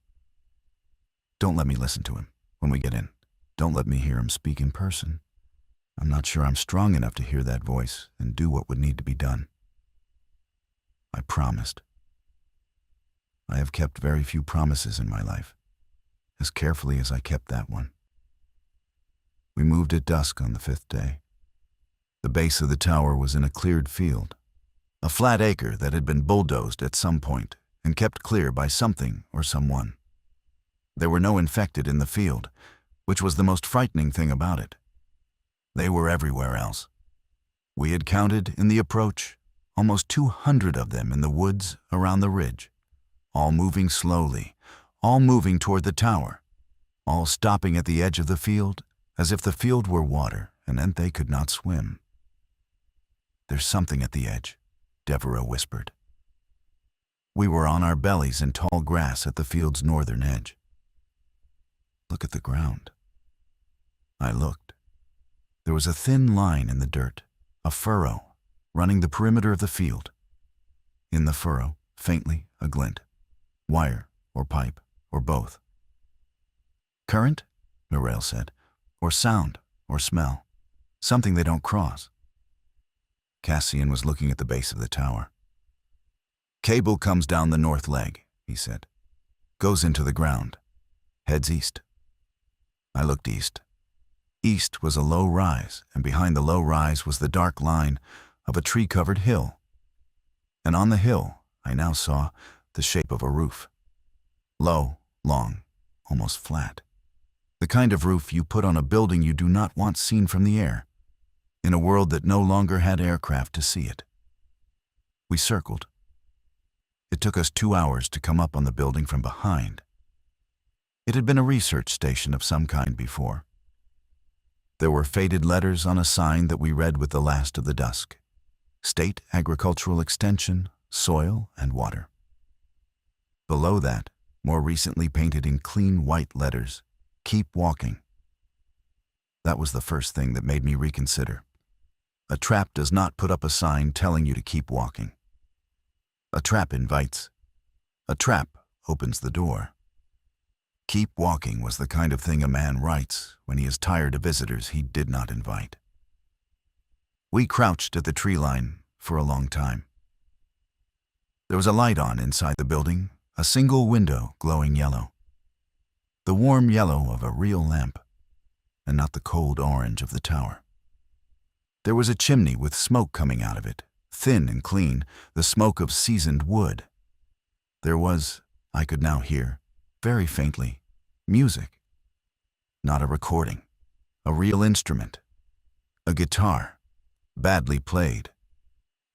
"Don't let me listen to him when we get in. Don't let me hear him speak in person. I'm not sure I'm strong enough to hear that voice and do what would need to be done." I promised. I have kept very few promises in my life, as carefully as I kept that one. We moved at dusk on the 5th day. The base of the tower was in a cleared field, a flat acre that had been bulldozed at some point and kept clear by something or someone. There were no infected in the field, which was the most frightening thing about it. They were everywhere else. We had counted in the approach almost 200 of them in the woods around the ridge, all moving slowly, all moving toward the tower, all stopping at the edge of the field as if the field were water and meant they could not swim. "There's something at the edge," Devereaux whispered. We were on our bellies in tall grass at the field's northern edge. "Look at the ground." I looked. There was a thin line in the dirt, a furrow, running the perimeter of the field. In the furrow, faintly, a glint. Wire, or pipe, or both. "Current?" Mireille said. "Or sound, or smell. Something they don't cross." Cassian was looking at the base of the tower. Cable comes down the north leg, he said. Goes into the ground. Heads east. I looked east. East was a low rise, and behind the low rise was the dark line of a tree-covered hill. And on the hill, I now saw the shape of a roof. Low, long, almost flat. The kind of roof you put on a building you do not want seen from the air, in a world that no longer had aircraft to see it. We circled. It took us 2 hours to come up on the building from behind. It had been a research station of some kind before. There were faded letters on a sign that we read with the last of the dusk. State Agricultural Extension, Soil and Water. Below that, more recently painted in clean white letters, Keep Walking. That was the first thing that made me reconsider. A trap does not put up a sign telling you to keep walking. A trap invites. A trap opens the door. Keep walking was the kind of thing a man writes when he is tired of visitors he did not invite. We crouched at the tree line for a long time. There was a light on inside the building, a single window glowing yellow. The warm yellow of a real lamp, and not the cold orange of the tower. There was a chimney with smoke coming out of it, thin and clean, the smoke of seasoned wood. There was, I could now hear, very faintly, music. Not a recording, a real instrument, a guitar, badly played.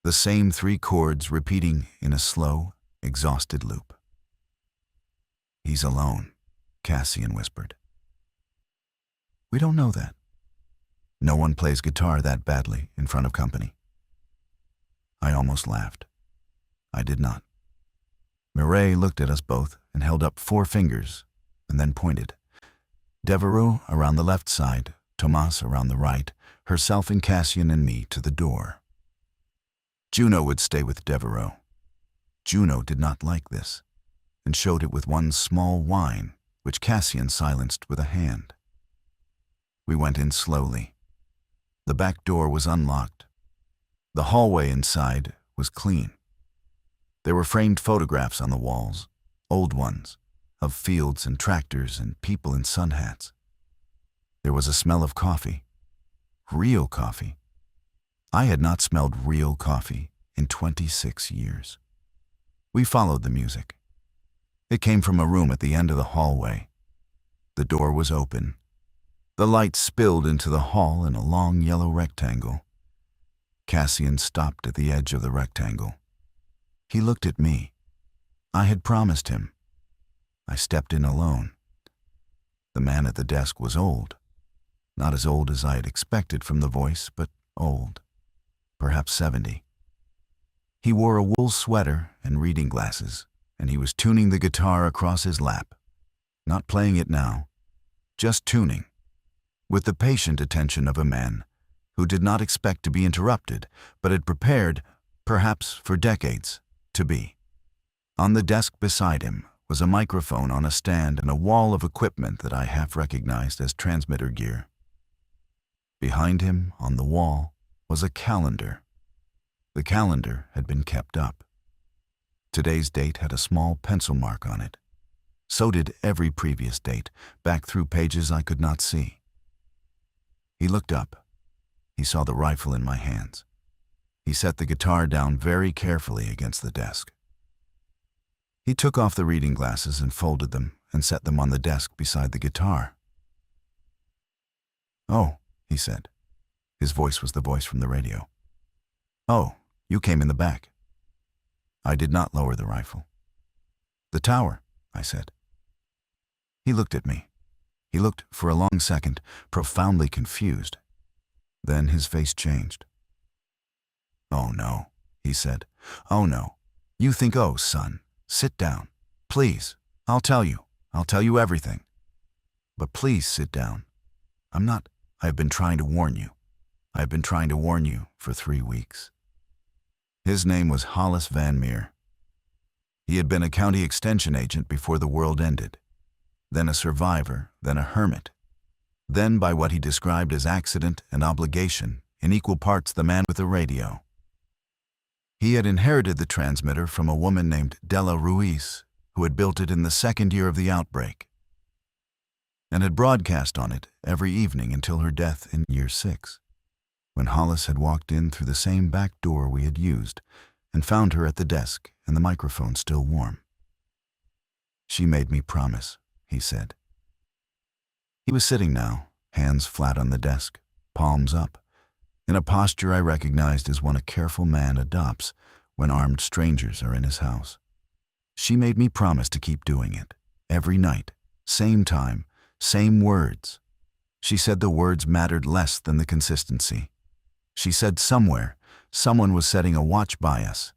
The same 3 chords repeating in a slow, exhausted loop. He's alone, Cassian whispered. We don't know that. No one plays guitar that badly in front of company. I almost laughed. I did not. Mireille looked at us both and held up 4 fingers and then pointed. Devereux around the left side, Tomas around the right, herself and Cassian and me to the door. Juno would stay with Devereux. Juno did not like this, and showed it with one small whine, which Cassian silenced with a hand. We went in slowly. The back door was unlocked. The hallway inside was clean. There were framed photographs on the walls, old ones, of fields and tractors and people in sun hats. There was a smell of coffee. Real coffee. I had not smelled real coffee in 26 years. We followed the music. It came from a room at the end of the hallway. The door was open. The light spilled into the hall in a long yellow rectangle. Cassian stopped at the edge of the rectangle. He looked at me. I had promised him. I stepped in alone. The man at the desk was old. Not as old as I had expected from the voice, but old. Perhaps 70. He wore a wool sweater and reading glasses, and he was tuning the guitar across his lap. Not playing it now, just tuning, with the patient attention of a man who did not expect to be interrupted, but had prepared, perhaps for decades, to be. On the desk beside him was a microphone on a stand and a wall of equipment that I half recognized as transmitter gear. Behind him, on the wall, was a calendar. The calendar had been kept up. Today's date had a small pencil mark on it. So did every previous date, back through pages I could not see. He looked up. He saw the rifle in my hands. He set the guitar down very carefully against the desk. He took off the reading glasses and folded them and set them on the desk beside the guitar. "Oh," he said. His voice was the voice from the radio. "Oh, you came in the back." I did not lower the rifle. "The tower," I said. He looked at me. He looked for a long second, profoundly confused. Then his face changed. "Oh no," he said. "Oh no. You think, oh, son, sit down. Please, I'll tell you everything. But please sit down. I have been trying to warn you. I have been trying to warn you for 3 weeks." His name was Hollis Van Meer. He had been a county extension agent before the world ended, then a survivor, then a hermit, then by what he described as accident and obligation, in equal parts the man with the radio. He had inherited the transmitter from a woman named Della Ruiz, who had built it in the second year of the outbreak, and had broadcast on it every evening until her death in year 6, when Hollis had walked in through the same back door we had used and found her at the desk and the microphone still warm. "She made me promise," he said. He was sitting now, hands flat on the desk, palms up, in a posture I recognized as one a careful man adopts when armed strangers are in his house. "She made me promise to keep doing it, every night, same time, same words." She said the words mattered less than the consistency. She said somewhere, someone was setting a watch by us.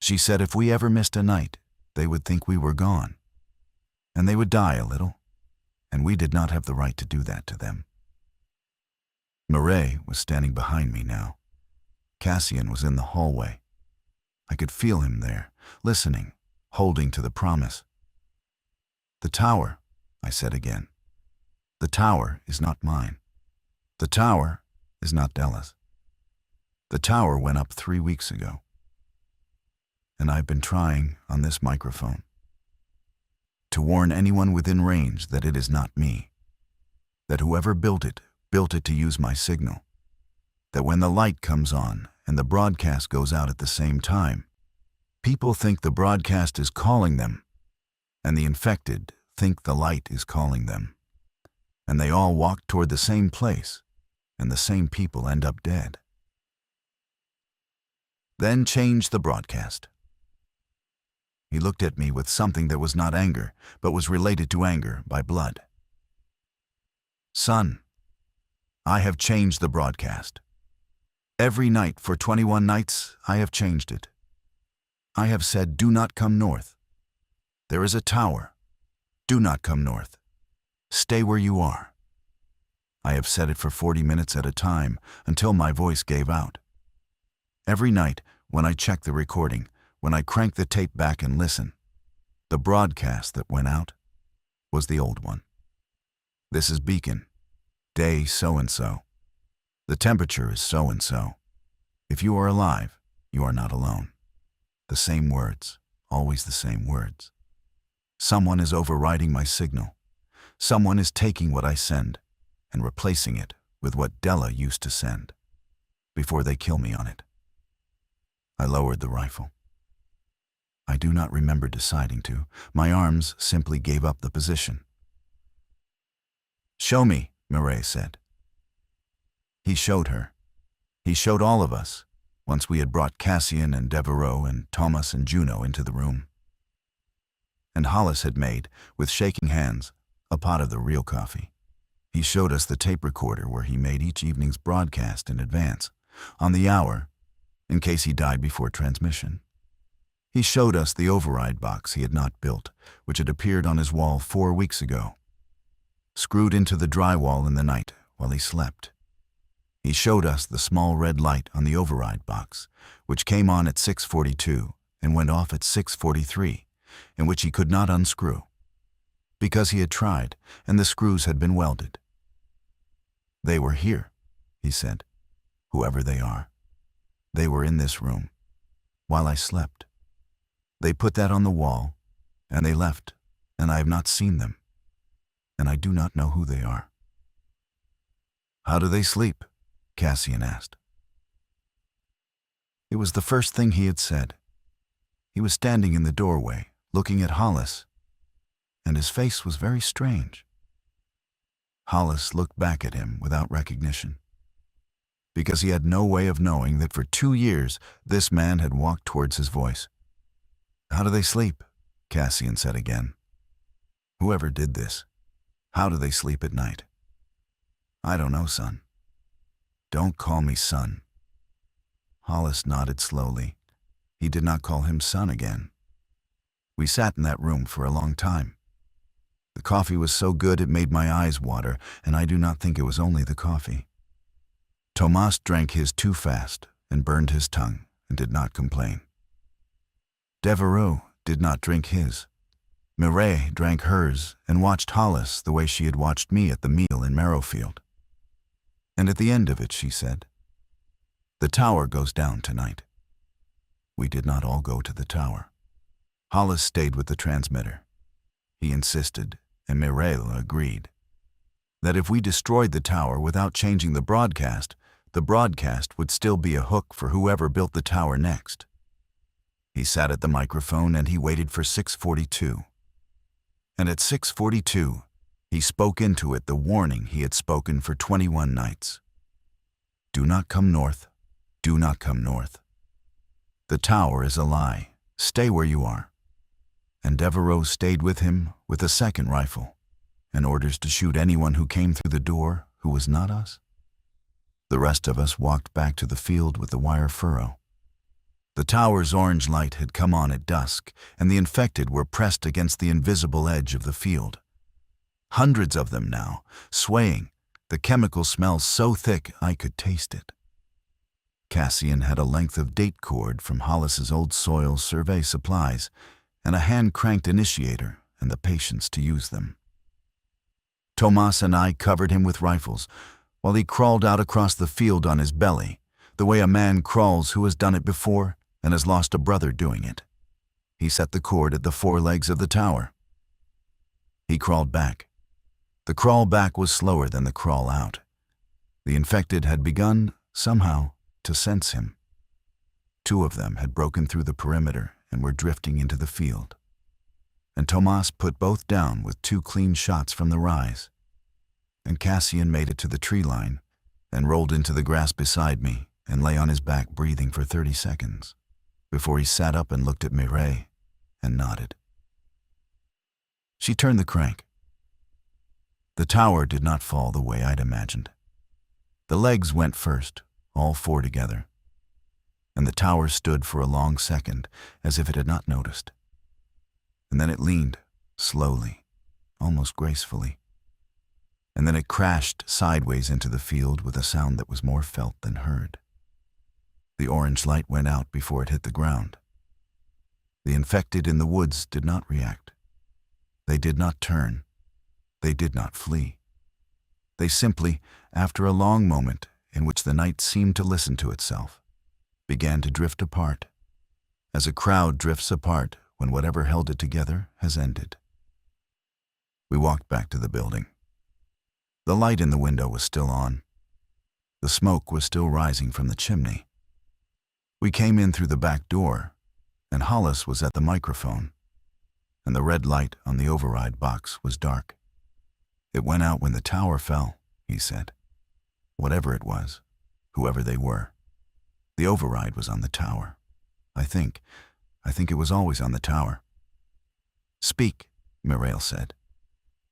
She said if we ever missed a night, they would think we were gone. And they would die a little, and we did not have the right to do that to them. Murray was standing behind me now. Cassian was in the hallway. I could feel him there, listening, holding to the promise. "The tower," I said again. "The tower is not mine. The tower is not Della's. The tower went up 3 weeks ago. And I've been trying, on this microphone, to warn anyone within range that it is not me. That whoever built it to use my signal. That when the light comes on and the broadcast goes out at the same time, people think the broadcast is calling them, and the infected think the light is calling them. And they all walk toward the same place, and the same people end up dead. Then change the broadcast." He looked at me with something that was not anger, but was related to anger by blood. "Son, I have changed the broadcast. Every night for 21 nights, I have changed it. I have said, do not come north. There is a tower. Do not come north. Stay where you are. I have said it for 40 minutes at a time until my voice gave out. Every night, when I check the recording, when I crank the tape back and listen, the broadcast that went out was the old one. This is Beacon. Day so-and-so. The temperature is so-and-so. If you are alive, you are not alone. The same words, always the same words. Someone is overriding my signal. Someone is taking what I send and replacing it with what Della used to send before they kill me on it." I lowered the rifle. I do not remember deciding to. My arms simply gave up the position. "Show me," Murray said. He showed her. He showed all of us, once we had brought Cassian and Devereaux and Thomas and Juno into the room. And Hollis had made, with shaking hands, a pot of the real coffee. He showed us the tape recorder where he made each evening's broadcast in advance, on the hour, in case he died before transmission. He showed us the override box he had not built, which had appeared on his wall 4 weeks ago, screwed into the drywall in the night while he slept. He showed us the small red light on the override box, which came on at 6:42 and went off at 6:43, and which he could not unscrew, because he had tried and the screws had been welded. "They were here," he said, "whoever they are. They were in this room, while I slept. They put that on the wall, and they left, and I have not seen them, and I do not know who they are." "How do they sleep?" Cassian asked. It was the first thing he had said. He was standing in the doorway, looking at Hollis, and his face was very strange. Hollis looked back at him without recognition, because he had no way of knowing that for 2 years this man had walked towards his voice. "How do they sleep?" Cassian said again. "Whoever did this, how do they sleep at night?" "I don't know, son." "Don't call me son." Hollis nodded slowly. He did not call him son again. We sat in that room for a long time. The coffee was so good it made my eyes water, and I do not think it was only the coffee. Tomas drank his too fast and burned his tongue and did not complain. Devereaux did not drink his. Mireille drank hers and watched Hollis the way she had watched me at the meal in Marrowfield. And at the end of it, she said, "The tower goes down tonight. we did not all go to the tower. Hollis stayed with the transmitter. He insisted, and Mireille agreed, that if we destroyed the tower without changing the broadcast would still be a hook for whoever built the tower next. He sat at the microphone and he waited for 6:42. And at 6:42, he spoke into it the warning he had spoken for 21 nights. Do not come north. Do not come north. The tower is a lie. Stay where you are. And Devereaux stayed with him with a second rifle and orders to shoot anyone who came through the door who was not us. The rest of us walked back to the field with the wire furrow. The tower's orange light had come on at dusk, and the infected were pressed against the invisible edge of the field. Hundreds of them now, swaying, the chemical smell so thick I could taste it. Cassian had a length of date cord from Hollis's old soil survey supplies, and a hand-cranked initiator and the patience to use them. Tomas and I covered him with rifles, while he crawled out across the field on his belly, the way a man crawls who has done it before and has lost a brother doing it. He set the cord at the forelegs of the tower. He crawled back. The crawl back was slower than the crawl out. The infected had begun, somehow, to sense him. 2 of them had broken through the perimeter and were drifting into the field. And Tomas put both down with 2 clean shots from the rise. And Cassian made it to the tree line and rolled into the grass beside me and lay on his back breathing for 30 seconds before he sat up and looked at Mireille and nodded. She turned the crank. The tower did not fall the way I'd imagined. The legs went first, all 4 together, and the tower stood for a long second as if it had not noticed. And then it leaned, slowly, almost gracefully. And then it crashed sideways into the field with a sound that was more felt than heard. The orange light went out before it hit the ground. The infected in the woods did not react. They did not turn. They did not flee. They simply, after a long moment in which the night seemed to listen to itself, began to drift apart, as a crowd drifts apart when whatever held it together has ended. We walked back to the building. The light in the window was still on. The smoke was still rising from the chimney. We came in through the back door, and Hollis was at the microphone, and the red light on the override box was dark. It went out when the tower fell, he said. Whatever it was, whoever they were. The override was on the tower. I think it was always on the tower. Speak, Mireille said.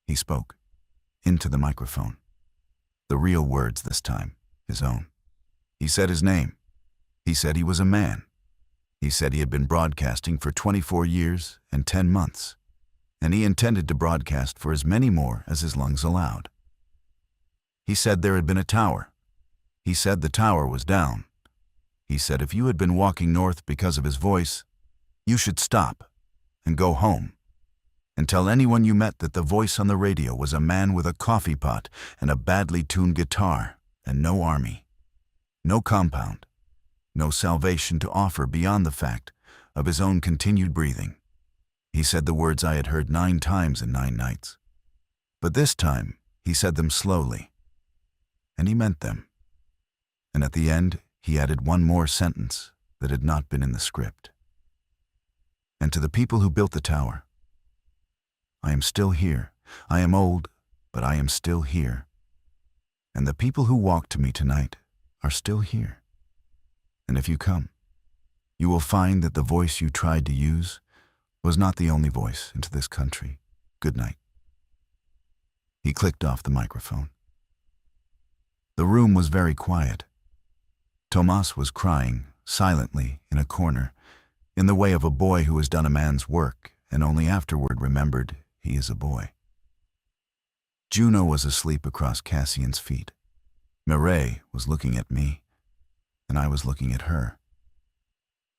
He spoke, into the microphone. The real words this time, his own. He said his name. He said he was a man. He said he had been broadcasting for 24 years and 10 months, and he intended to broadcast for as many more as his lungs allowed. He said there had been a tower. He said the tower was down. He said if you had been walking north because of his voice, you should stop and go home and tell anyone you met that the voice on the radio was a man with a coffee pot and a badly tuned guitar and no army, no compound, no salvation to offer beyond the fact of his own continued breathing. He said the words I had heard 9 times in 9 nights. But this time, he said them slowly. And he meant them. And at the end, he added one more sentence that had not been in the script. And to the people who built the tower, I am still here. I am old, but I am still here. And the people who walked to me tonight are still here. And if you come, you will find that the voice you tried to use was not the only voice into this country. Good night. He clicked off the microphone. The room was very quiet. Tomas was crying, silently, in a corner, in the way of a boy who has done a man's work and only afterward remembered he is a boy. Juno was asleep across Cassian's feet. Mireille was looking at me, and I was looking at her.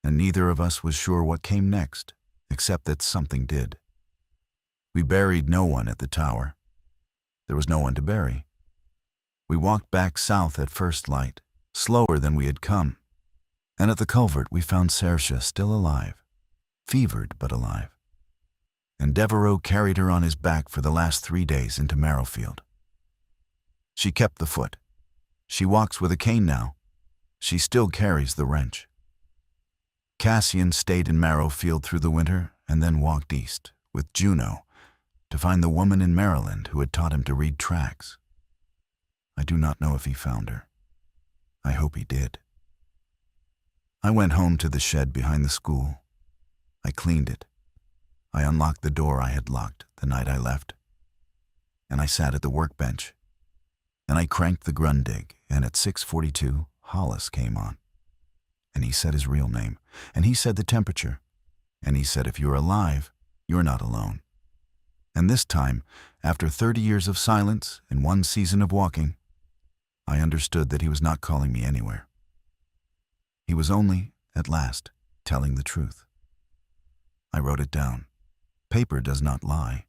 And neither of us was sure what came next, except that something did. We buried no one at the tower. There was no one to bury. We walked back south at first light, slower than we had come, And at the culvert we found Saoirse still alive, fevered but alive. And Devereaux carried her on his back for the last 3 days into Marrowfield. She kept the foot. She walks with a cane now. She still carries the wrench. Cassian stayed in Marrowfield through the winter and then walked east, with Juno, to find the woman in Maryland who had taught him to read tracks. I do not know if he found her. I hope he did. I went home to the shed behind the school. I cleaned it. I unlocked the door I had locked the night I left. And I sat at the workbench. And I cranked the Grundig, and at 6:42, Hollis came on. And he said his real name, and he said the temperature, and he said if you're alive, you're not alone. And this time, after 30 years of silence and 1 season of walking, I understood that he was not calling me anywhere. He was only, at last, telling the truth. I wrote it down. Paper does not lie.